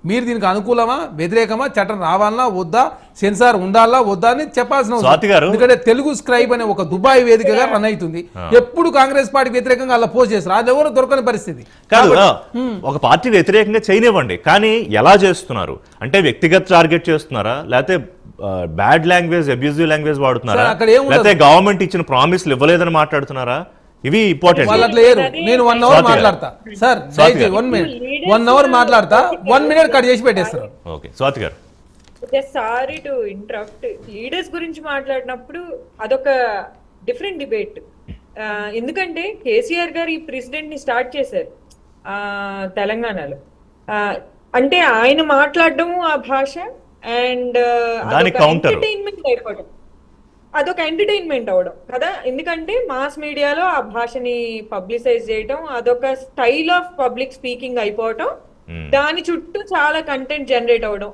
మీరు దీనికి అనుకూలమా వ్యతిరేకమా, చట్టం రావాలన్నా వద్దా, సెన్సార్ ఉండాలా వద్దా అని చెప్పాల్సిన అవసరం. ఎందుకంటే తెలుగు స్క్రైబ్ అనే ఒక దుబాయ్ వేదికగా రన్ అవుతుంది. ఎప్పుడు కాంగ్రెస్ పార్టీ వ్యతిరేకంగా అలా పోస్ట్ చేస్తారు, అది ఎవరు దొరకని పరిస్థితి కాదు. ఒక పార్టీ వ్యతిరేకంగా చేయనివ్వండి, కానీ ఎలా చేస్తున్నారు అంటే వ్యక్తిగత టార్గెట్ చేస్తున్నారా, లేకపోతే బ్యాడ్ లాంగ్వేజ్, అబ్యూజివ్ లాంగ్వేజ్ వాడుతున్నారా, లేకపోతే గవర్నమెంట్ ఇచ్చిన ప్రామిస్లు ఇవ్వలేదని మాట్లాడుతున్నారా? ఇవి ఇంపార్టెంట్. నేను 1 అవర్ మాట్లాడతా సార్, 1 అవర్ మాట్లాడతా, 1 మినిట్ కట్ చేసి పెట్టేస్తారు. ఓకే స్వాతి గారు. Sorry to interrupt. లీడర్స్ గురించి మాట్లాడినప్పుడు అదొక డిఫరెంట్ డిబేట్. ఎందుకంటే కేసీఆర్ గారు ఈ ప్రెసిడెంట్ ని స్టార్ట్ చేశారు తెలంగాణలో. అంటే ఆయన మాట్లాడడం ఆ భాష అండ్ ఎంటర్టైన్మెంట్ అయిపోవడం, అదొక ఎంటర్టైన్మెంట్ అవడం కదా. ఎందుకంటే మాస్ మీడియాలో ఆ భాషని పబ్లిసైజ్ చేయడం, అదొక స్టైల్ ఆఫ్ పబ్లిక్ స్పీకింగ్ అయిపోవటం, దాని చుట్టూ చాలా కంటెంట్ జనరేట్ అవడం.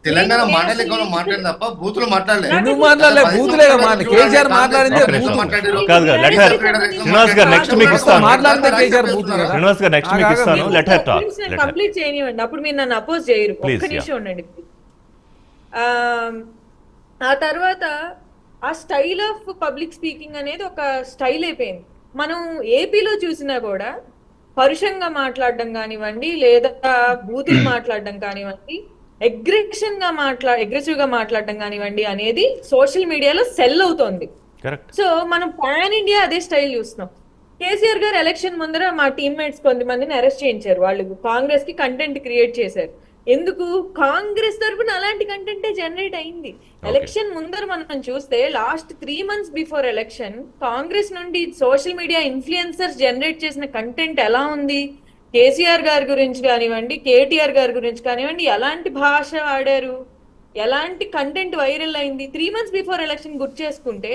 తెలంగాణ మాట్లాడలేక మాట్లాడింది తప్ప బూతులు మాట్లాడలేదు. కంప్లీట్ చేయనివ్వండి, అప్పుడు మీరు నన్ను అపోజ్ చేయరు. ఒక్క నిమిషం ఉండండి. ఆ తర్వాత ఆ స్టైల్ ఆఫ్ పబ్లిక్ స్పీకింగ్ అనేది ఒక స్టైల్ అయిపోయింది. మనం ఏపీలో చూసినా కూడా పరుషంగా మాట్లాడడం కానివ్వండి, లేదా బూతులు మాట్లాడడం కానివ్వండి, అగ్రెసివ్ గా మాట్లాడడం కానివ్వండి అనేది సోషల్ మీడియాలో సెల్ అవుతోంది. కరెక్ట్. సో మనం పాన్ ఇండియా అదే స్టైల్ చూస్తున్నాం. కేసీఆర్ గారు ఎలక్షన్ ముందర మా టీమ్మేట్స్ కొంతమందిని అరెస్ట్ చేయించారు. వాళ్ళు కాంగ్రెస్ కి కంటెంట్ క్రియేట్ చేశారు. ఎందుకు? కాంగ్రెస్ తరపున అలాంటి కంటెంటే జనరేట్ అయింది. ఎలక్షన్ ముందర మనం చూస్తే last 3 months before election Congress నుండి సోషల్ మీడియా ఇన్ఫ్లుయెన్సర్స్ జనరేట్ చేసిన కంటెంట్ ఎలా ఉంది? కేసీఆర్ గారి గురించి కానివ్వండి, కేటీఆర్ గారి గురించి కానివ్వండి, ఎలాంటి భాష వాడారు, ఎలాంటి కంటెంట్ వైరల్ అయింది? 3 months బిఫోర్ ఎలక్షన్ గుర్తు చేసుకుంటే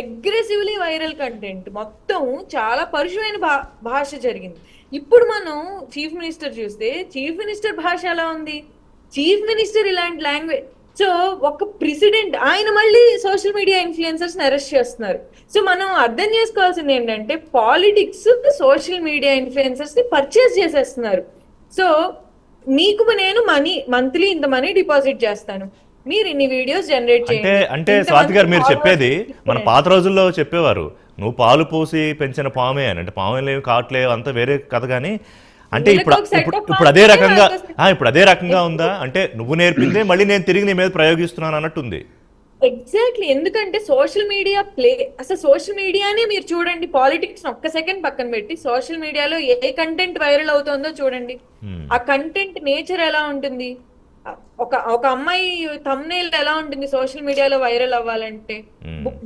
అగ్రెసివ్లీ వైరల్ కంటెంట్, మొత్తం చాలా పరుషమైన భాష జరిగింది. ఇప్పుడు మనం చీఫ్ మినిస్టర్ చూస్తే చీఫ్ మినిస్టర్ భాష ఎలా ఉంది? చీఫ్ మినిస్టర్ ఇలాంటి లాంగ్వేజ్. సో ఒక ప్రెసిడెంట్ ఆయన మళ్ళీ సోషల్ మీడియా ఇన్ఫ్లుయెన్సర్స్ ని అరెస్ట్ చేస్తున్నారు. సో మనం అర్థం చేసుకోవాల్సింది ఏంటంటే పాలిటిక్స్ సోషల్ మీడియా ఇన్ఫ్లుయెన్సర్స్ ని పర్చేస్ చేసేస్తున్నారు. సో నీకు నేను మంత్లీ ఇంత మనీ డిపాజిట్ చేస్తాను, మీరు ఇన్ని వీడియోస్ జనరేట్ చేయండి అంటే స్వాతి గారు మీరు చెప్పేది మన పాత రోజుల్లో చెప్పేవారు, నువ్వు పాలు పోసి పెంచిన పామే అని. అంటే పాములేవి కావట్లేవు అంతా వేరే కథ. కానీ అంటే ఇప్పుడు అదే రకంగా ఇప్పుడు అదే రకంగా ఉందా? అంటే నువ్వు నేర్పిందే మళ్ళీ నేను తిరిగి నీ మీద ప్రయోగిస్తున్నాను అన్నట్టుంది. ఎగ్జాక్ట్లీ. ఎందుకంటే సోషల్ మీడియా అసలు సోషల్ మీడియానే మీరు చూడండి, పాలిటిక్స్ ఒక్క సెకండ్ పక్కన పెట్టి సోషల్ మీడియాలో ఏ కంటెంట్ వైరల్ అవుతుందో చూడండి. ఆ కంటెంట్ నేచర్ ఎలా ఉంటుంది? ఒక అమ్మాయి థంబ్నెయిల్ ఎలా ఉంటుంది సోషల్ మీడియాలో వైరల్ అవ్వాలంటే?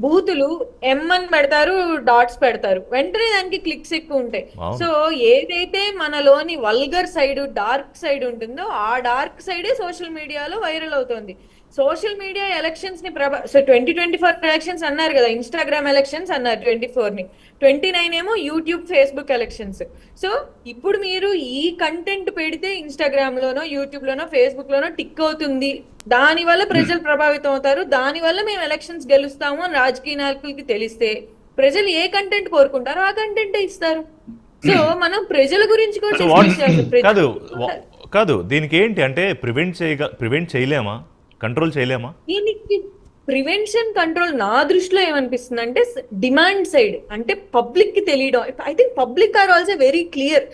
బూతులు అని పెడతారు, డాట్స్ పెడతారు, వెంటనే దానికి క్లిక్స్ ఎక్కువ ఉంటాయి. సో ఏదైతే మనలోని వల్గర్ సైడ్, డార్క్ సైడ్ ఉంటుందో ఆ డార్క్ సైడే సోషల్ మీడియాలో వైరల్ అవుతుంది. సోషల్ మీడియా ఎలక్షన్స్ ని 2024 ఎలక్షన్స్ అన్నారు కదా, ఇన్స్టాగ్రామ్ ఎలక్షన్స్ అన్నారు 24 ని, 29 ఏమో యూట్యూబ్ ఫేస్బుక్ ఎలక్షన్స్. సో ఇప్పుడు మీరు ఈ కంటెంట్ పెడితే ఇన్స్టాగ్రామ్ లోనో యూట్యూబ్ లోనో ఫేస్బుక్ లోనో టిక్ అవుతుంది, దాని వల్ల ప్రజలు ప్రభావితం అవుతారు, దాని వల్ల మేము ఎలక్షన్స్ గెలుస్తాము అని రాజకీయ నాయకులకి తెలిస్తే ప్రజలు ఏ కంటెంట్ కోరుకుంటారో ఆ కంటెంటే ఇస్తారు. సో మనం ప్రజల గురించి కూడా కాదు దీనికి ఏంటి అంటే ప్రివెంట్ చేయలేమా, కంట్రోల్ చేయలేమా? దీనికి ప్రివెన్షన్ కంట్రోల్ నా దృష్టిలో ఏమనిపిస్తుంది అంటే డిమాండ్ సైడ్, అంటే పబ్లిక్ కి తెలియడం. I think public are also very clear,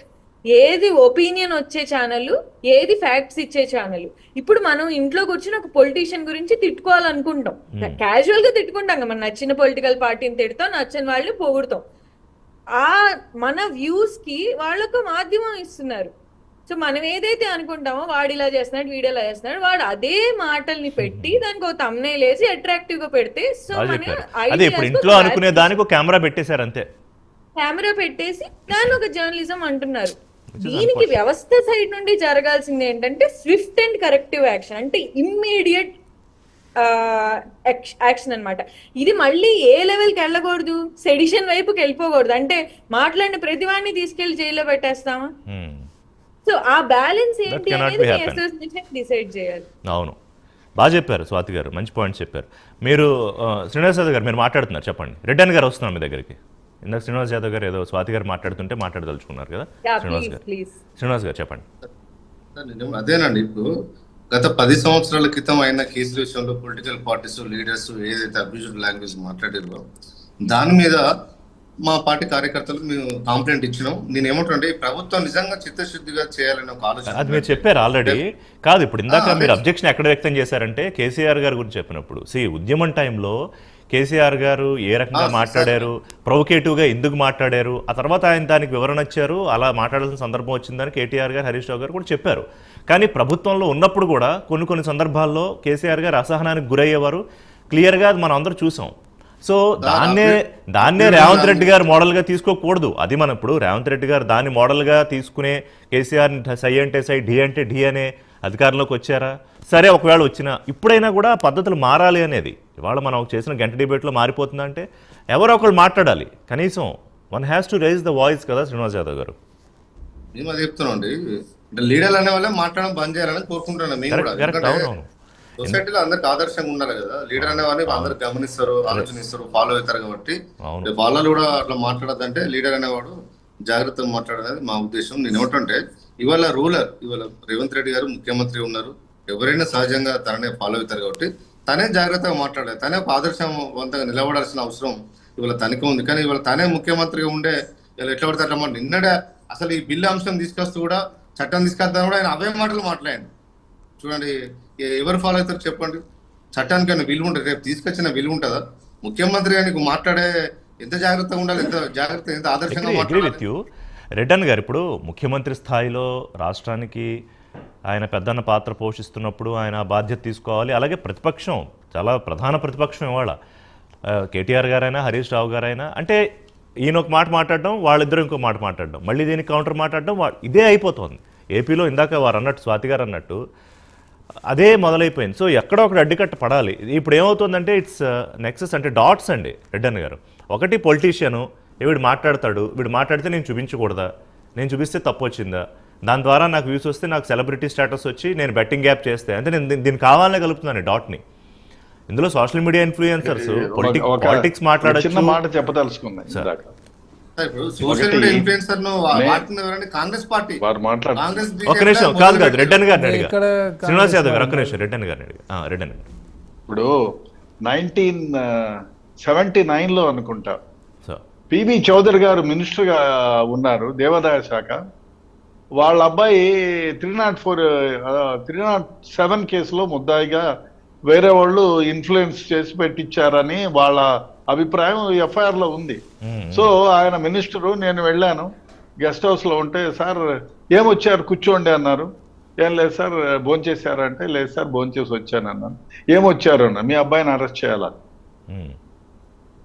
ఏది ఒపీనియన్ వచ్చే ఛానల్, ఏది ఫ్యాక్ట్స్ ఇచ్చే ఛానల్. ఇప్పుడు మనం ఇంట్లో కూర్చొని ఒక పొలిటీషియన్ గురించి తిట్టుకోవాలనుకుంటాం, క్యాజువల్ గా తిట్టుకుంటాం కదా, మన నచ్చిన పొలిటికల్ పార్టీని తిడతాం, నచ్చిన వాళ్ళని పొగుడుతాం. ఆ మన వ్యూస్ కి వాళ్ళొక మాధ్యమం ఇస్తున్నారు. సో మనం ఏదైతే అనుకుంటామో వాడు ఇలా చేస్తున్నాడు, వీడు ఇలా చేస్తున్నాడు, వాడు అదే మాటల్ని పెట్టి దానికి ఒక థంబ్నెయిల్ వేసి అట్రాక్టివ్ గా పెడితే, సో అదే ఇప్పుడు ఇంట్లో అనుకునే దానికి కెమెరా పెట్టేశారు అంతే, కెమెరా పెట్టేసి దాన్ని ఒక జర్నలిజం అంటున్నారు. దీనికి వ్యవస్థ సైడ్ నుండి జరగాల్సింది ఏంటంటే స్విఫ్ట్ అండ్ కరెక్టివ్ యాక్షన్, అంటే ఇమ్మీడియట్ యాక్షన్ అన్నమాట. ఇది మళ్ళీ ఏ లెవెల్కి వెళ్ళకూడదు, సెడిషన్ వైపుకి వెళ్ళిపోకూడదు. అంటే మాట్లాడిన ప్రతివాడిని తీసుకెళ్లి జైల్లో పెట్టేస్తామా? సో ఆ బ్యాలెన్స్ ఏంటి అనేది అసోసియేషన్ డిసైడ్ చేయాలి. అవును, బాగా చెప్పారు స్వాతి గారు, మంచి పాయింట్స్ చెప్పారు. మీరు శ్రీనివాస్ యాదవ్ గారు మీరు మాట్లాడుతున్నారు, చెప్పండి. రెడ్డి గారు వస్తున్నారు మీ దగ్గరికి. ఇందాక శ్రీనివాస్ యాదవ్ గారు ఏదో స్వాతి గారు మాట్లాడుతుంటే మాట్లాడదలుచుకున్నారు కదా, శ్రీనివాస్ గారు చెప్పండి. అదేనండి, ఇప్పుడు గత 10 సంవత్సరాల క్రితం అయిన కేసుల విషయంలో పొలిటికల్ పార్టీస్ లీడర్స్ ఏదైతే అబ్యూజ్డ్ లాంగ్వేజ్ మాట్లాడారో దాని మీద మా పార్టీ కార్యకర్తలు మేము కంప్లైంట్ ఇచ్చినాం. నేను ఏమంటే ప్రభుత్వం నిజంగా చిత్తశుద్ధిగా చేయాలని ఒక ఆలోచన. అది మీరు చెప్పారు ఆల్రెడీ. కాదు, ఇప్పుడు ఇందాక మీరు అబ్జెక్షన్ ఎక్కడ వ్యక్తం చేశారంటే కేసీఆర్ గారి గురించి చెప్పినప్పుడు, ఉద్యమం టైంలో కేసీఆర్ గారు ఏ రకంగా మాట్లాడారు, ప్రొవోకేటివ్గా ఎందుకు మాట్లాడారు, ఆ తర్వాత ఆయన దానికి వివరణ ఇచ్చారు, అలా మాట్లాడాల్సిన సందర్భం వచ్చిందని కేటీఆర్ గారు, హరీష్ రావు గారు కూడా చెప్పారు. కానీ ప్రభుత్వంలో ఉన్నప్పుడు కూడా కొన్ని సందర్భాల్లో కేసీఆర్ గారు అసహనానికి గురయ్యేవారు, క్లియర్గా మనం అందరూ చూసాం. సో దాన్నే రేవంత్ రెడ్డి గారు మోడల్గా తీసుకోకూడదు. అది మనం ఇప్పుడు రేవంత్ రెడ్డి గారు దాన్ని మోడల్గా తీసుకునే కేసీఆర్ని సై అంటే సై, ఢీ అంటే ఢీ అనే అధికారంలోకి వచ్చారా? సరే, ఒకవేళ వచ్చినా ఇప్పుడైనా కూడా పద్ధతులు మారాలి అనేది. ఇవాళ మనం చేసిన గంట డిబేట్లో మారిపోతుందంటే ఎవరో ఒకళ్ళు మాట్లాడాలి, కనీసం one has to raise the voice కదా శ్రీనివాస్ యాదవ్ గారు. మేము అది చెప్తున్నాం అండి, లీడర్లు అనే వాళ్ళే మాట్లాడడం బంద్ చేయాలని కోరుకుంటున్నాం. మేము కూడా సొసైటీలో అందరికి ఆదర్శంగా ఉండాలి కదా, లీడర్ అనే వాళ్ళని అందరు గమనిస్తారు, ఆలోచనిస్తారు, ఫాలో అవుతారు. కాబట్టి వాళ్ళు కూడా అట్లా మాట్లాడద్దంటే లీడర్ అనేవాడు జాగ్రత్తగా మాట్లాడనేది మా ఉద్దేశం. నేను ఏమంటే ఇవాళ రేవంత్ రెడ్డి గారు ముఖ్యమంత్రి ఉన్నారు, ఎవరైనా సహజంగా తననే ఫాలో అవుతారు. కాబట్టి తనే జాగ్రత్తగా మాట్లాడాలి, తనే ఒక ఆదర్శవంతంగా నిలబడాల్సిన అవసరం ఇవాళ తనకే ఉంది. కానీ ఇవాళ తనే ముఖ్యమంత్రిగా ఉండే ఎట్లా పడితే అట్లా నిన్నడే అసలు ఈ బిల్లు అంశం తీసుకొస్తూ కూడా చట్టం తీసుకొద్దాం కూడా ఆయన అవే మాటలు మాట్లాడండి. చూడండి ఎవరు ఫాలో అవుతారు చెప్పండి? చట్టానికైనా విలువ ఉంటుంది, రేపు తీసుకొచ్చిన విలువ ఉంటుందా? ముఖ్యమంత్రి గారికి మాట్లాడే ఎంత జాగ్రత్తగా ఉండాలి, ఎంత ఆదర్శంగా మాట్లాడాలి. రెడ్డన్ గారు ఇప్పుడు ముఖ్యమంత్రి స్థాయిలో రాష్ట్రానికి ఆయన పెద్దన్న పాత్ర పోషిస్తున్నప్పుడు ఆయన బాధ్యత తీసుకోవాలి. అలాగే ప్రతిపక్షం చాలా ప్రధాన ప్రతిపక్షం ఇవాళ కేటీఆర్ గారైనా హరీష్ రావు గారైనా, అంటే ఈయన ఒక మాట మాట్లాడడం, వాళ్ళిద్దరూ ఇంకో మాట మాట్లాడడం, మళ్ళీ దీనికి కౌంటర్ మాట్లాడడం, ఇదే అయిపోతుంది. ఏపీలో ఇందాక వారు అన్నట్టు, స్వాతి గారు అన్నట్టు అదే మొదలైపోయింది. సో ఎక్కడో ఒకటి అడ్డుకట్ట పడాలి. ఇప్పుడు ఏమవుతుందంటే ఇట్స్ నెక్సెస్, అంటే డాట్స్ అండి రెడ్డన్ గారు. ఒకటి పొలిటీషియను, వీడు మాట్లాడతాడు, వీడు మాట్లాడితే నేను చూపించకూడదా, నేను చూపిస్తే తప్పు వచ్చిందా, దాని ద్వారా నాకు వ్యూస్ వస్తే నాకు సెలబ్రిటీ స్టేటస్ వచ్చి నేను బెట్టింగ్ యాప్ చేస్తే, అంటే నేను దీన్ని కావాలనే కలుపుతున్నాను డాట్ని. ఇందులో సోషల్ మీడియా ఇన్ఫ్లుయెన్సర్స్ పాలిటిక్స్ మాట్లాడచ్చు. చిన్న మాట చెప్పదలుచుకున్నాయి. సోషల్ మీడియా ఇన్ఫ్లుయెన్సర్ ను వాడుతున్న కాంగ్రెస్ పార్టీ, కాంగ్రెస్ ఒక నిమిషం కాదు రెడ్డన్ గారిని అడిగా, శ్రీనివాస్ యాదవ్ గారు ఒక నిమిషం రెడ్డన్ గారిని అడిగా. రెడ్డన్ గారు ఇప్పుడు 1979 లో అనుకుంటా పిబి చౌదరి గారు మినిస్టర్ గా ఉన్నారు, దేవాదాయ శాఖ. వాళ్ళ అబ్బాయి 307 కేసులో ముద్దాయిగా వేరే వాళ్ళు ఇన్ఫ్లుయెన్స్ చేసి పెట్టించారని వాళ్ళ అభిప్రాయం ఎఫ్ఐఆర్ లో ఉంది. సో ఆయన మినిస్టరు, నేను వెళ్ళాను గెస్ట్ హౌస్ లో ఉంటే, సార్ ఏమొచ్చారు కూర్చోండి అన్నారు. ఏం లేదు సార్ భోంచేశారంటే, లేదు సార్ భోంచేసి వచ్చాను అన్నాను. ఏమొచ్చారు అన్న, మీ అబ్బాయిని అరెస్ట్ చేయాలా.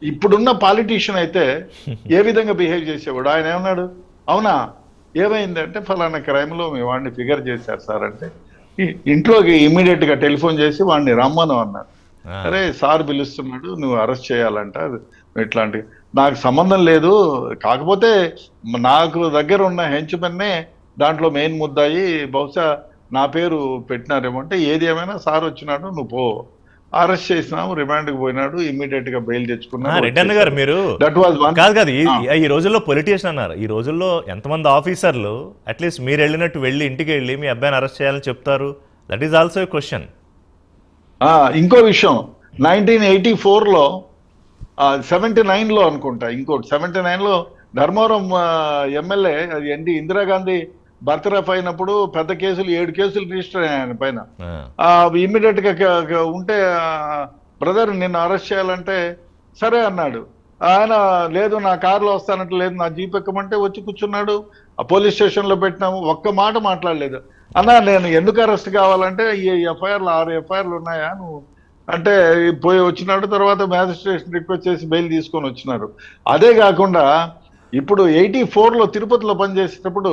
ఇప్పుడున్న పాలిటీషియన్ అయితే ఏ విధంగా బిహేవ్ చేసేవాడు? ఆయన ఏమన్నాడు, అవునా ఏమైందంటే ఫలానా క్రైమ్ లో మీ వాడిని ఫిగర్ చేశారు సార్ అంటే, ఇంట్లోకి ఇమ్మీడియట్ గా టెలిఫోన్ చేసి వాడిని రమ్మను అన్నారు. అరే సార్ పిలుస్తున్నాడు, నువ్వు అరెస్ట్ చేయాలంట. ఇట్లాంటి నాకు సంబంధం లేదు, కాకపోతే నాకు దగ్గర ఉన్న హెంచ్మెన్నే దాంట్లో మెయిన్ ముద్దాయి, బహుశా నా పేరు పెట్టినారేమో అంటే, ఏది ఏమైనా సార్ వచ్చినాడు, నువ్వు పో. అరెస్ట్ చేసినాము, రిమాండ్ కి పోయినాడు, ఇమ్మీడియట్ గా బెయిల్ తెచ్చుకున్నాడు. రెడ్డన్ గారు మీరు కాదు ఈ రోజుల్లో పొలిటీషియన్ అన్నారు, ఈ రోజుల్లో ఎంతమంది ఆఫీసర్లు అట్లీస్ట్ మీరు వెళ్ళినట్టు వెళ్ళి ఇంటికి వెళ్ళి మీ అబ్బాయిని అరెస్ట్ చేయాలని చెప్తారు? That is also a question. ఇంకో విషయం, 1984లో 79లో అనుకుంటా, ఇంకోటి 79లో ధర్మవరం ఎమ్మెల్యే అది ఇందిరాగాంధీ బర్తరఫ్ అయినప్పుడు పెద్ద కేసులు 7 కేసులు రిజిస్టర్ అయ్యాయి ఆయన పైన. ఇమ్మీడియట్ గా ఉంటే, బ్రదర్ నిన్ను అరెస్ట్ చేయాలంటే సరే అన్నాడు. ఆయన లేదు నా కారులో వస్తానంటే, లేదు నా జీప్ ఎక్కమంటే వచ్చి కూర్చున్నాడు. ఆ పోలీస్ స్టేషన్ లో పెట్టినాము, ఒక్క మాట మాట్లాడలేదు. అన్నా నేను ఎందుకు అరెస్ట్ కావాలంటే, ఈ ఎఫ్ఐఆర్లు 6 ఎఫ్ఐఆర్లు ఉన్నాయా నువ్వు అంటే, పోయి వచ్చినాడు. తర్వాత మ్యాజిస్ట్రేషన్ రిక్వెస్ట్ చేసి బెయిల్ తీసుకొని వచ్చినారు. అదే కాకుండా ఇప్పుడు 84లో తిరుపతిలో పనిచేసేటప్పుడు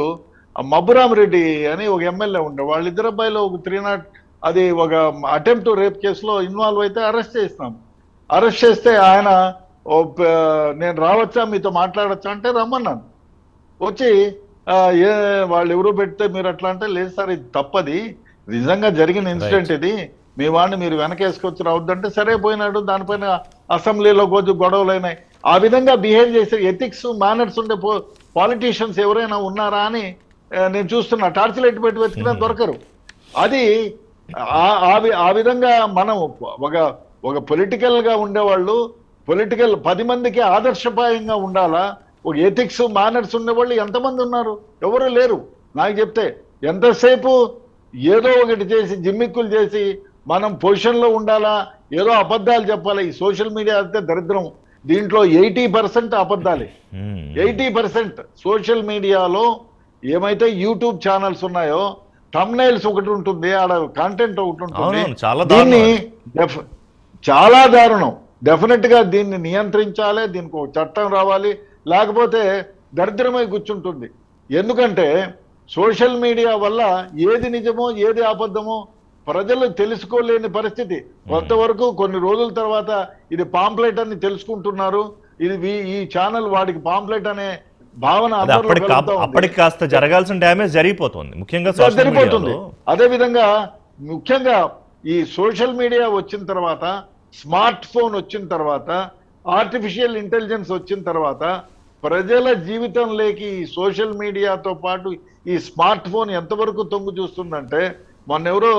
మబ్బురామరెడ్డి అని ఒక ఎమ్మెల్యే ఉండే, వాళ్ళిద్దరు అబ్బాయిలో ఒక 300 అది ఒక అటెంప్ట్ రేప్ కేసులో ఇన్వాల్వ్ అయితే అరెస్ట్ చేసినాం. అరెస్ట్ చేస్తే ఆయన నేను రావచ్చా మీతో మాట్లాడచ్చా అంటే రమ్మన్నాను. వచ్చి వాళ్ళు ఎవరో పెడితే మీరు అట్లా అంటే, లేదు సార్ ఇది తప్పది, నిజంగా జరిగిన ఇన్సిడెంట్ ఇది, మీ వాడిని మీరు వెనకేసుకొచ్చి రావద్దంటే సరే పోయినాడు. దానిపైన అసెంబ్లీలో కొంచెం గొడవలు అయినాయి. ఆ విధంగా బిహేవ్ చేసే ఎథిక్స్ మేనర్స్ ఉండే పాలిటీషియన్స్ ఎవరైనా ఉన్నారా అని నేను చూస్తున్నా. టార్చ్ లైట్ పెట్టి వెతికినా దొరకరు. అది ఆ విధంగా మనం ఒక పొలిటికల్ గా ఉండేవాళ్ళు, పొలిటికల్ 10 మందికి ఆదర్శపాయంగా ఉండాలా. ఒక ఎథిక్స్ మేనర్స్ ఉండేవాళ్ళు ఎంతమంది ఉన్నారు? ఎవరు లేరు. నాకు చెప్తే ఎంతసేపు ఏదో ఒకటి చేసి జిమ్మిక్కులు చేసి మనం పొజిషన్లో ఉండాలా, ఏదో అబద్ధాలు చెప్పాలి. ఈ సోషల్ మీడియా అయితే దరిద్రం. దీంట్లో 80% అబద్ధాలే. 80% సోషల్ మీడియాలో ఏమైతే యూట్యూబ్ ఛానల్స్ ఉన్నాయో, థంబ్నైల్స్ ఒకటి ఉంటుంది, ఆడ కంటెంట్ ఒకటి ఉంటుంది. దీన్ని చాలా దారుణం. డెఫినెట్ గా దీన్ని నియంత్రించాలి, దీనికి ఒక చట్టం రావాలి, లేకపోతే దరిద్రమై కూర్చుంటుంది. ఎందుకంటే సోషల్ మీడియా వల్ల ఏది నిజమో ఏది అబద్ధమో ప్రజలు తెలుసుకోలేని పరిస్థితి. కొంతవరకు కొన్ని రోజుల తర్వాత ఇది పాంప్లెట్ అని తెలుసుకుంటున్నారు. ఇది ఈ ఛానల్ వాడికి పాంప్లెట్ అనే భావన అప్పటికి కాస్త జరగాల్సిన డ్యామేజ్ జరిగిపోతుంది, ముఖ్యంగా జరిగిపోతుంది. అదే విధంగా ముఖ్యంగా ఈ సోషల్ మీడియా వచ్చిన తర్వాత, స్మార్ట్ ఫోన్ వచ్చిన తర్వాత, ఆర్టిఫిషియల్ ఇంటెలిజెన్స్ వచ్చిన తర్వాత ప్రజల జీవితంలోకి ఈ సోషల్ మీడియాతో పాటు ఈ స్మార్ట్ ఫోన్ ఎంతవరకు తొంగు చూస్తుందంటే, మొన్నెవరో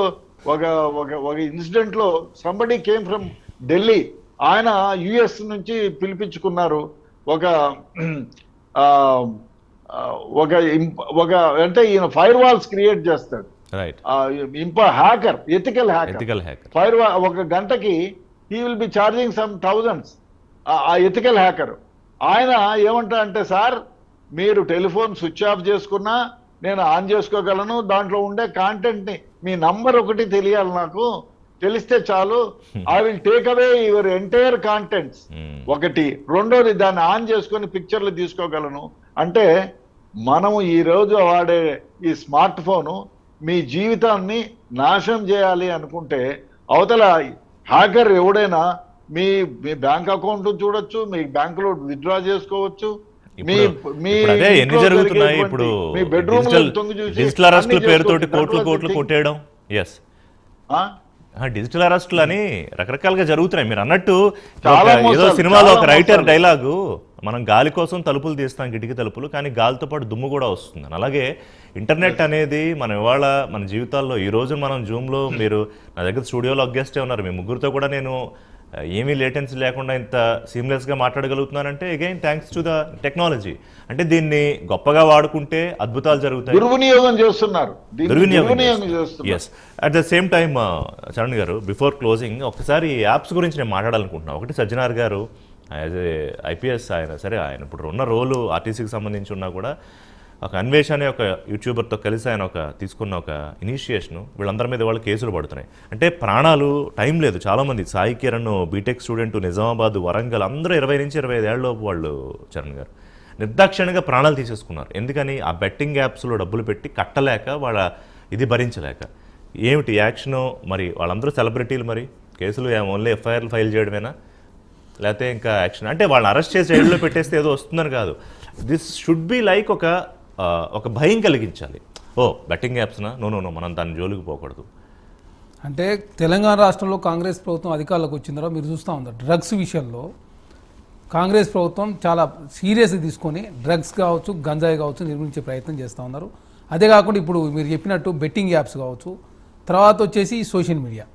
ఒక ఇన్సిడెంట్ లో సంబడి కేమ్ ఫ్రమ్ ఢిల్లీ, ఆయన యుఎస్ నుంచి పిలిపించుకున్నారు. ఒక ఒక అంటే ఈయన ఫైర్ వాల్స్ క్రియేట్ చేస్తాడు. Right. Hacker, ethical hacker. Ethical hacker. ఒక గంటకి he will be charging some thousands. ఆ ఎథికల్ హ్యాకర్ ఆయన ఏమంటా అంటే, సార్ మీరు టెలిఫోన్ స్విచ్ ఆఫ్ చేసుకున్నా నేను ఆన్ చేసుకోగలను, దాంట్లో ఉండే కాంటెంట్ ని మీ నంబర్ ఒకటి తెలియాలి, నాకు తెలిస్తే చాలు, I will take away your entire contents. ఒకటి. రెండోది, దాన్ని ఆన్ చేసుకొని పిక్చర్లు తీసుకోగలను. అంటే మనము ఈ రోజు వాడే ఈ స్మార్ట్ ఫోను మీ జీవితాన్ని నాశనం చేయాలి అనుకుంటే, అవతల హ్యాకర్ ఎవడైనా మీ బ్యాంక్ అకౌంట్ చూడొచ్చు, మీ బ్యాంకులో విత్డ్రా చేసుకోవచ్చు, అదే ఎన్ని జరుగుతున్నాయి ఇప్పుడు. మీ బెడ్రూమ్ డిజిటల్ అరెస్టుల పేరుతోటి కోట్లు కొట్టేయడం. ఎస్, డిజిటల్ అరెస్టులు అని రకరకాలుగా జరుగుతున్నాయి. మీరు అన్నట్టు ఏదో సినిమాలో ఒక రైటర్ డైలాగు, మనం గాలి కోసం తలుపులు తీస్తాం, కిటికీ తలుపులు, కానీ గాలితో పాటు దుమ్ము కూడా వస్తుంది. అలాగే ఇంటర్నెట్ అనేది మనం ఇవాళ మన జీవితాల్లో, ఈ రోజు మనం జూమ్లో, మీరు నా దగ్గర స్టూడియోలో గెస్టే ఉన్నారు, మీ ముగ్గురితో కూడా నేను ఏమీ లేటెన్సీ లేకుండా ఇంత సీమ్లెస్గా మాట్లాడగలుగుతున్నానంటే again thanks to the technology. అంటే దీన్ని గొప్పగా వాడుకుంటే అద్భుతాలు జరుగుతాయి. దుర్వినియోగం చేస్తున్నారు. Yes. At the same time Charan గారు, బిఫోర్ క్లోజింగ్ ఒకసారి యాప్స్ గురించి నేను మాట్లాడాలనుకుంటున్నాను. ఒకటి, సజ్జనార్ గారు యాజ్ ఏ ఐపీఎస్, ఆయన ఇప్పుడు ఉన్న రోలు ఆర్టీసీకి సంబంధించి ఉన్నా కూడా ఒక అన్వేష్ అనే ఒక యూట్యూబర్తో కలిసి ఆయన తీసుకున్న ఒక ఇనిషియేషను, వీళ్ళందరి మీద వాళ్ళు కేసులు పడుతున్నాయి. అంటే ప్రాణాలు, టైం లేదు. చాలామంది, సాయి కిరణ్ బీటెక్ స్టూడెంట్, నిజామాబాద్, వరంగల్, అందరూ 20 నుంచి 25 ఏళ్ళలోపు వాళ్ళు చరణ్ గారు నిర్దాక్షిణ్యంగా ప్రాణాలు తీసేసుకున్నారు. ఎందుకని? ఆ బెట్టింగ్ యాప్స్లో డబ్బులు పెట్టి కట్టలేక, వాళ్ళ ఇది భరించలేక. ఏమిటి యాక్షను? మరి వాళ్ళందరూ సెలబ్రిటీలు, మరి కేసులు ఓన్లీ ఎఫ్ఐఆర్లు ఫైల్ చేయడమేనా, లేకపోతే ఇంకా యాక్షన్? అంటే వాళ్ళని అరెస్ట్ చేసి జైల్లో పెట్టేస్తే ఏదో వస్తుందని కాదు. దిస్ షుడ్ బి లైక్ ఒక భయం కలిగించాలి. బెట్టింగ్ యాప్స్నా, నో, మనం దాని జోలికి పోకూడదు. అంటే తెలంగాణ రాష్ట్రంలో కాంగ్రెస్ ప్రభుత్వం అధికారంలోకి వచ్చిన తర్వాత మీరు చూస్తూ ఉన్నారు, డ్రగ్స్ విషయంలో కాంగ్రెస్ ప్రభుత్వం చాలా సీరియస్గా తీసుకొని డ్రగ్స్ కావచ్చు, గంజాయి కావచ్చు నిర్మించే ప్రయత్నం చేస్తూ ఉన్నారు. అదే కాకుండా ఇప్పుడు మీరు చెప్పినట్టు బెట్టింగ్ యాప్స్ కావచ్చు, తర్వాత వచ్చేసి సోషల్ మీడియా,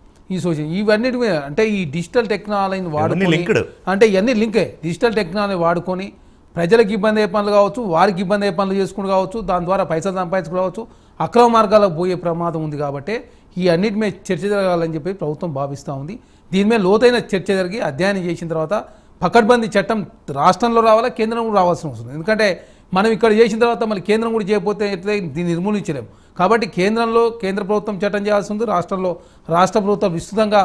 ఇవన్నిటి మీద అంటే ఈ డిజిటల్ టెక్నాలజీని వాడుకొని, అంటే ఇవన్నీ లింకే, డిజిటల్ టెక్నాలజీ వాడుకొని ప్రజలకు ఇబ్బంది అయ్యే పనులు కావచ్చు, వారికి ఇబ్బంది అయ్యే పనులు చేసుకుని కావచ్చు, దాని ద్వారా పైసలు సంపాదించుకోవచ్చు, అక్రమ మార్గాలకు పోయే ప్రమాదం ఉంది. కాబట్టి ఈ అన్నిటి మీద చర్చ జరగాలని చెప్పి ప్రభుత్వం భావిస్తూ ఉంది. దీని మీద లోతైన చర్చ జరిగి అధ్యయనం చేసిన తర్వాత పకడ్బందీ చట్టం రాష్ట్రంలో రావాలా, కేంద్రం కూడా రావాల్సిన అవసరం. ఎందుకంటే మనం ఇక్కడ చేసిన తర్వాత మళ్ళీ కేంద్రం కూడా చేయకపోతే దీన్ని నిర్మూలించలేము. కాబట్టి కేంద్ర ప్రభుత్వం చట్టం చేయాల్సి ఉంది, రాష్ట్రంలో రాష్ట్ర ప్రభుత్వం విస్తృతంగా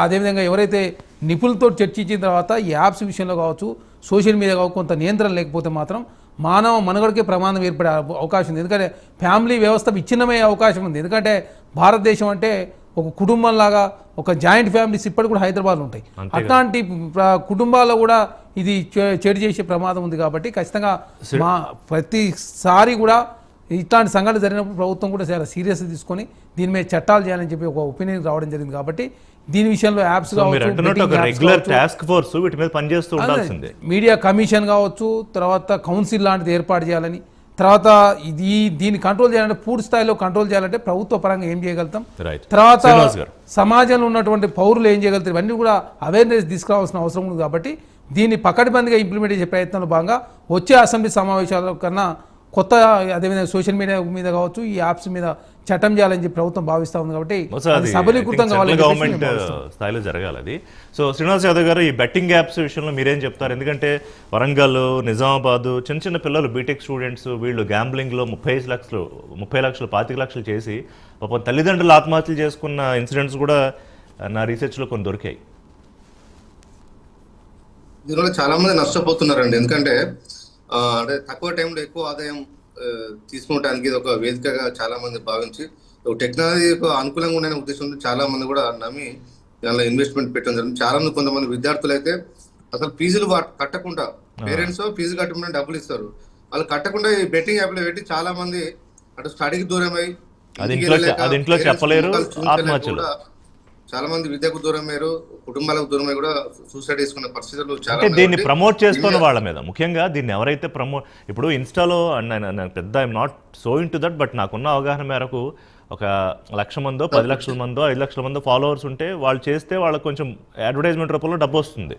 అదేవిధంగా ఎవరైతే నిపుణులతో చర్చించిన తర్వాత ఈ యాప్స్ విషయంలో కావచ్చు, సోషల్ మీడియా కావచ్చు, కొంత నియంత్రణ లేకపోతే మాత్రం మానవ మనుగడకే ప్రమాదం ఏర్పడే అవకాశం ఉంది. ఎందుకంటే ఫ్యామిలీ వ్యవస్థ విచ్ఛిన్నమయ్యే అవకాశం ఉంది. ఎందుకంటే భారతదేశం అంటే ఒక కుటుంబంలాగా, ఒక జాయింట్ ఫ్యామిలీస్ ఇప్పటికి కూడా హైదరాబాద్లో ఉంటాయి. అట్లాంటి కుటుంబాల్లో కూడా ఇది చెడు చేసే ప్రమాదం ఉంది. కాబట్టి ఖచ్చితంగా ప్రతిసారి కూడా ఇట్లాంటి సంఘటన జరిగినప్పుడు ప్రభుత్వం కూడా చాలా సీరియస్గా తీసుకొని దీని మీద చట్టాలు చేయాలని చెప్పి ఒక ఒపీనియన్ రావడం జరిగింది. కాబట్టి దీని విషయంలో యాప్స్ మీడియా కమిషన్ కావచ్చు, తర్వాత కౌన్సిల్ లాంటిది ఏర్పాటు చేయాలని, తర్వాత దీన్ని కంట్రోల్ చేయాలంటే పూర్తి స్థాయిలో కంట్రోల్ చేయాలంటే ప్రభుత్వ పరంగా ఏం చేయగలుగుతాం, తర్వాత సమాజంలో ఉన్నటువంటి పౌరులు ఏం చేయగలుగుతారు, ఇవన్నీ కూడా అవేర్నెస్ తీసుకురావాల్సిన అవసరం ఉంది. కాబట్టి దీన్ని పకడ్బందీగా ఇంప్లిమెంట్ చేసే ప్రయత్నంలో భాగంగా వచ్చే అసెంబ్లీ సమావేశాల కన్నా కొత్త, అదేవిధంగా సోషల్ మీడియా మీద కావచ్చు, ఈ యాప్స్ మీద చట్టం చేయాలని చెప్పి ప్రభుత్వం భావిస్తూ ఉంది. కాబట్టి సబలీకృతం కావాలి, గవర్నమెంట్ స్థాయిలో జరగాలి అది. సో శ్రీనివాస్ యాదవ్ గారు, ఈ బెట్టింగ్ యాప్స్ విషయంలో మీరేం చెప్తారు? ఎందుకంటే వరంగల్, నిజామాబాద్ చిన్న పిల్లలు, బీటెక్ స్టూడెంట్స్, వీళ్ళు గ్యాంబ్లింగ్లో 30 లక్షలు, 25 లక్షలు చేసి పాపం తల్లిదండ్రులు ఆత్మహత్యలు చేసుకున్న ఇన్సిడెంట్స్ కూడా నా రీసెర్చ్లో కొన్ని దొరికాయి. దీనివల్ల చాలా మంది నష్టపోతున్నారండి. ఎందుకంటే అంటే తక్కువ టైంలో ఎక్కువ ఆదాయం తీసుకోవడానికి ఇది ఒక వేదికగా చాలా మంది భావించి, టెక్నాలజీకి అనుకూలంగా ఉండే ఉద్దేశంతో చాలా మంది కూడా నమ్మి దానిలో ఇన్వెస్ట్మెంట్ పెట్టడం జరిగింది. చాలా మంది, కొంతమంది విద్యార్థులు అయితే అసలు ఫీజులు కట్టకుండా, పేరెంట్స్ ఫీజు కట్టమని డబ్బులు ఇస్తారు, వాళ్ళు కట్టకుండా ఈ బెట్టింగ్ యాప్ లో పెట్టి చాలా మంది అటు స్టడీకి దూరమై, చాలా మంది విద్యకు దూరమయ్యారు, కుటుంబాలకు దూరమై కూడా సూసైడ్ చేసుకునే పరిస్థితులు చాలా. దీన్ని ప్రమోట్ చేస్తున్న వాళ్ళ మీద ముఖ్యంగా, దీన్ని ఎవరైతే ఇప్పుడు ఇన్స్టాలో, పెద్ద I'm not so in to that, but నాకున్న అవగాహన మేరకు ఒక 1,00,000 మందో, 10 లక్షల మందో, 5 లక్షల మందో ఫాలోవర్స్ ఉంటే వాళ్ళు చేస్తే వాళ్ళకి కొంచెం అడ్వర్టైజ్మెంట్ రూపంలో డబ్బు వస్తుంది.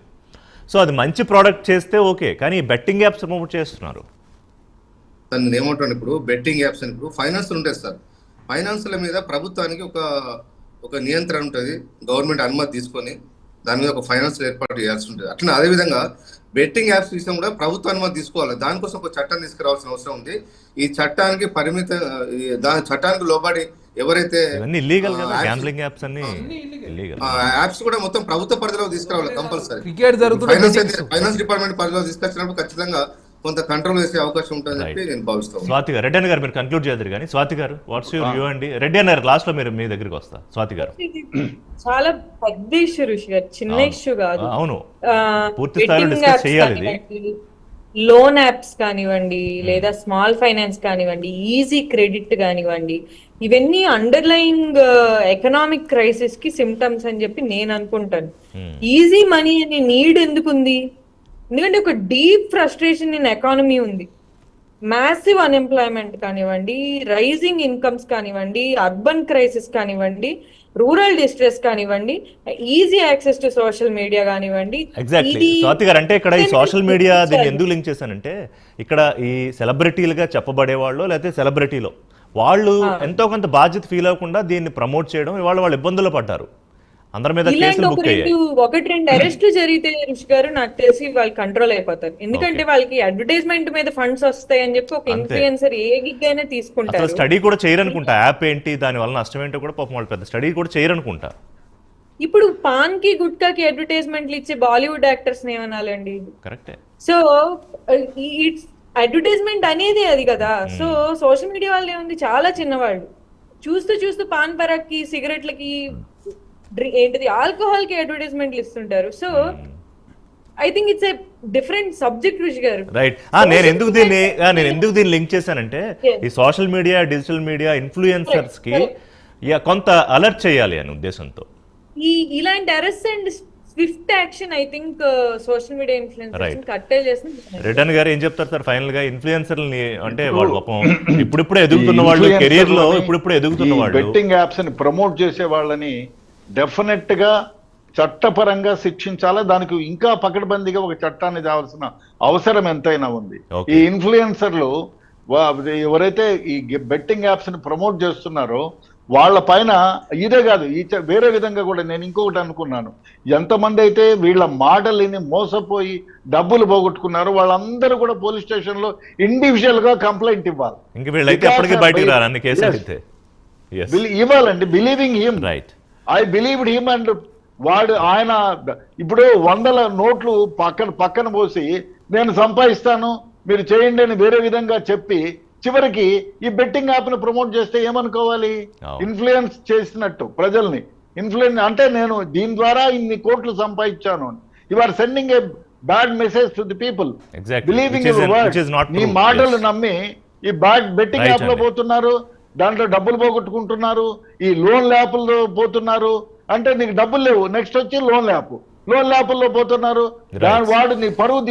సో అది మంచి ప్రోడక్ట్ చేస్తే ఓకే, కానీ బెట్టింగ్ యాప్స్ ప్రమోట్ చేస్తున్నారు. దాన్ని ఏమంటాను ఇప్పుడు బెట్టింగ్ యాప్స్ అని ఇప్పుడు ఫైనాన్స్లు ఉంటాయి సార్. ఫైనాన్స్ల మీద ప్రభుత్వానికి ఒక నియంత్రణ ఉంటుంది, గవర్నమెంట్ అనుమతి తీసుకొని దాని మీద ఒక ఫైనాన్స్ ఏర్పాటు చేయాల్సి ఉంటుంది. అట్లా అదేవిధంగా బెట్టింగ్ యాప్స్ విషయం కూడా ప్రభుత్వ అనుమతి తీసుకోవాలి. దానికోసం ఒక చట్టం తీసుకురావాల్సిన అవసరం ఉంది. ఈ చట్టానికి చట్టానికి లోబడి ఎవరైతే యాప్స్ కూడా మొత్తం ప్రభుత్వ పరిధిలో తీసుకురావాలి కంపల్సరీ. ఫైనాన్స్ డిపార్ట్మెంట్ పరిధిలో తీసుకొచ్చినప్పుడు ఖచ్చితంగా కొంత కంట్రోల్ చేసే అవకాశం ఉంటుందని చెప్పి నేను భావిస్తాను. స్వాతి గారు, రెడ్డి అన్న గారు మీరు కంక్లూడ్ చేద్దరు కానీ స్వాతి గారు వాట్స్ యువర్ వ్యూ అండి? రెడ్డి అన్న గారు లాస్ట్ లో మీరు మీ దగ్గరికి వస్తా. స్వాతి గారు, చాలా పెద్ద ఇష్యూ ఋషి గారు, చిన్న ఇష్యూ కాదు. అవును, పూర్తి స్థాయిలో డిస్కస్ చేయాలి ఇది. లోన్ యాప్స్ కానివ్వండి, లేదా స్మాల్ ఫైనాన్స్ కానివ్వండి, ఈజీ క్రెడిట్ కానివ్వండి, ఇవన్నీ అండర్లైయింగ్ ఎకనామిక్ క్రైసిస్ కి సిమ్టమ్స్ అని చెప్పి నేను అనుకుంటాను. ఈజీ మనీ అనే నీడ్ ఎందుకు ఉంది? ఎందుకంటే ఒక డీప్ ఫ్రస్ట్రేషన్ ఇన్ ఎకానమీ ఉంది. మ్యాసివ్ అన్ఎంప్లాయ్మెంట్ కానివ్వండి, రైజింగ్ ఇన్కమ్స్ కానివ్వండి, అర్బన్ క్రైసిస్ కానివ్వండి, రూరల్ డిస్ట్రెస్ కానివ్వండి, easy access to social media కానివ్వండి. ఎగ్జాక్ట్లీ స్వాతి గారు, అంటే ఇక్కడ ఈ సోషల్ మీడియా దీన్ని ఎందుకు లింక్ చేశానంటే, ఇక్కడ ఈ సెలబ్రిటీలుగా చెప్పబడే వాళ్ళు లేకపోతే సెలబ్రిటీలో వాళ్ళు ఎంతో కొంత బాధ్యత ఫీల్ అవ్వకుండా దీన్ని ప్రమోట్ చేయడం, ఇవాళ వాళ్ళు ఇబ్బందుల్లో పడ్డారు. అందరి మీద కేసులు బుక్ అయ్యాయి. ఒకటి రెండు అరెస్టులు జరిగితే ఋషి గారు నాకు తెలిసి వాళ్ళు కంట్రోల్ అయిపోతారు. ఎందుకంటే వాళ్ళకి అడ్వర్టైజ్మెంట్ మీద ఫండ్స్ వస్తాయి అని చెప్పి ఒక ఇన్ఫ్లుయెన్సర్ ఏ గిగ్ అయినా తీసుకుంటారు. స్టడీ కూడా చేయరనుకుంటా, యాప్ ఏంటి దాని వల్ల నష్టం ఏంటో కూడా పాపం వాళ్ళు పెద్ద స్టడీ కూడా చేయరనుకుంటా. ఇప్పుడు పాన్ కి గుట్కాకి అడ్వర్టైజ్మెంట్లు ఇచ్చే బాలీవుడ్ యాక్టర్స్ ఏమనాలండి? కరెక్టే. సో ఇట్స్ అడ్వర్టైజ్మెంట్ అనేది అది కదా. సో సోషల్ మీడియా వాళ్ళు ఏముంది, చాలా చిన్నవాళ్ళు చూస్తూ చూస్తూ పాన్ పరాక్కి, సిగరెట్లకి, ఏంటిది ఆల్కహాల్ కి అడ్వర్టైజ్మెంట్లు ఇస్తుంటారు. So I think it's a different subject Rishi గారు. రైట్. నేను ఎందుకు దీన్ని లింక్ చేశానంటే, ఈ social media, digital media influencers కి కొంత అలర్ట్ చేయాలి అనే ఉద్దేశంతో ఇలాంటి arrest and swift action I think social media influencers కట్టేల్ చేస్తుంది. రిటర్న్ గారు ఏం చెప్తారు సార్ ఫైనల్ గా? ఇన్ఫ్లుయెన్సర్లని అంటే వాళ్ళు పాపం ఇప్పుడిప్పుడే ఎదుగుతున్న వాళ్ళు, కెరీర్ లో ఇప్పుడిప్పుడే ఎదుగుతున్న వాళ్ళు, బెట్టింగ్ యాప్స్ ని ప్రమోట్ చేసే వాళ్ళని డెఫినెట్ గా చట్టపరంగా శిక్షించాలి. దానికి ఇంకా పకడ్బందీగా ఒక చట్టాన్ని తేవాల్సిన అవసరం ఎంతైనా ఉంది. ఈ ఇన్ఫ్లుయెన్సర్లు ఎవరైతే ఈ బెట్టింగ్ యాప్స్ ని ప్రమోట్ చేస్తున్నారో వాళ్ళ పైన ఇదే కాదు, వేరే విధంగా కూడా నేను ఇంకొకటి అనుకున్నాను. ఎంతమంది అయితే వీళ్ళ మాటల్ని మోసపోయి డబ్బులు పోగొట్టుకున్నారో వాళ్ళందరూ కూడా పోలీస్ స్టేషన్ లో ఇండివిజువల్ గా కంప్లైంట్ ఇవ్వాలి. ఇవ్వాలండి. Believing him, I believed him and ఆయన ఇప్పుడు 100 నోట్లు పక్కన పోసి నేను సంపాదిస్తాను మీరు చేయండి అని వేరే విధంగా చెప్పి చివరికి ఈ బెట్టింగ్ యాప్ ని ప్రమోట్ చేస్తే ఏమనుకోవాలి? ఇన్ఫ్లుయెన్స్ చేసినట్టు ప్రజల్ని. ఇన్ఫ్లుయెన్స్ అంటే నేను దీని ద్వారా ఇన్ని కోట్లు సంపాదించాను. You are sending a bad message to the people. Believing your word. నీ మాటలు నమ్మి ఈ బెట్టింగ్ యాప్ లో పోతున్నారు, దాంట్లో డబ్బులు పోగొట్టుకుంటున్నారు, ఈ లోన్ యాప్లో పోతున్నారు. అంటే నీకు డబ్బులు లేవు, నెక్స్ట్ వచ్చి లోన్ ల్యాపుల్లో పోతున్నారు. వాడు నీ పరువు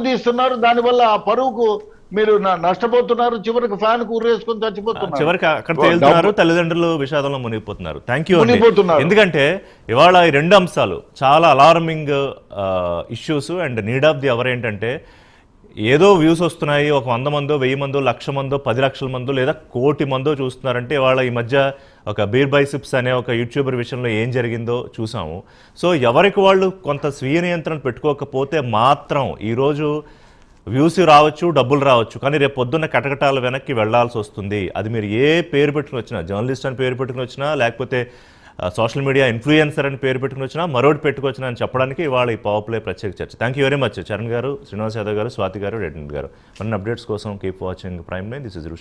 తీస్తున్నారు. దానివల్ల ఆ పరువుకు మీరు నష్టపోతున్నారు. చివరికి ఫ్యాన్ కూరేసుకొని చచ్చిపోతున్నారు. చివరికి అక్కడ తేలుతున్నారు, తల్లిదండ్రులు విషాదంలో మునిగిపోతున్నారు. Thank you. ఎందుకంటే ఇవాళ ఈ రెండు అంశాలు చాలా alarming issues and need of the hour. ఏంటంటే ఏదో వ్యూస్ వస్తున్నాయి, ఒక 100 మందో 1000 మందో 1,00,000 మందో 10 లక్షల మందో లేదా 1,00,00,000 మందో చూస్తున్నారంటే వాళ్ళ ఈ మధ్య ఒక బీర్ బైసిప్స్ అనే ఒక యూట్యూబర్ విషయంలో ఏం జరిగిందో చూసాము. సో ఎవరికి వాళ్ళు కొంత స్వీయ నియంత్రణ పెట్టుకోకపోతే మాత్రం ఈరోజు వ్యూస్ రావచ్చు, డబ్బులు రావచ్చు, కానీ రేపు పొద్దున్న కటకటాల వెనక్కి వెళ్లాల్సి వస్తుంది. అది మీరు ఏ పేరు పెట్టుకుని వచ్చినా, జర్నలిస్ట్ అని పేరు పెట్టుకుని వచ్చినా, లేకపోతే సోషల్ మీడియా ఇన్ఫ్లుయెన్సర్ అని పేరు పెట్టుకుని వచ్చినా, మరోటి పెట్టుకొచ్చినా అని చెప్పడానికి ఇవాళ ఈ పవర్ ప్లే ప్రత్యేక చర్చ. Thank you very much Charan గారు, శ్రీనివాస్ యాదవ్ గారు, స్వాతి గారు, రెడ్డి గారు. మన అప్డేట్స్ కోసం keep watching prime line. This is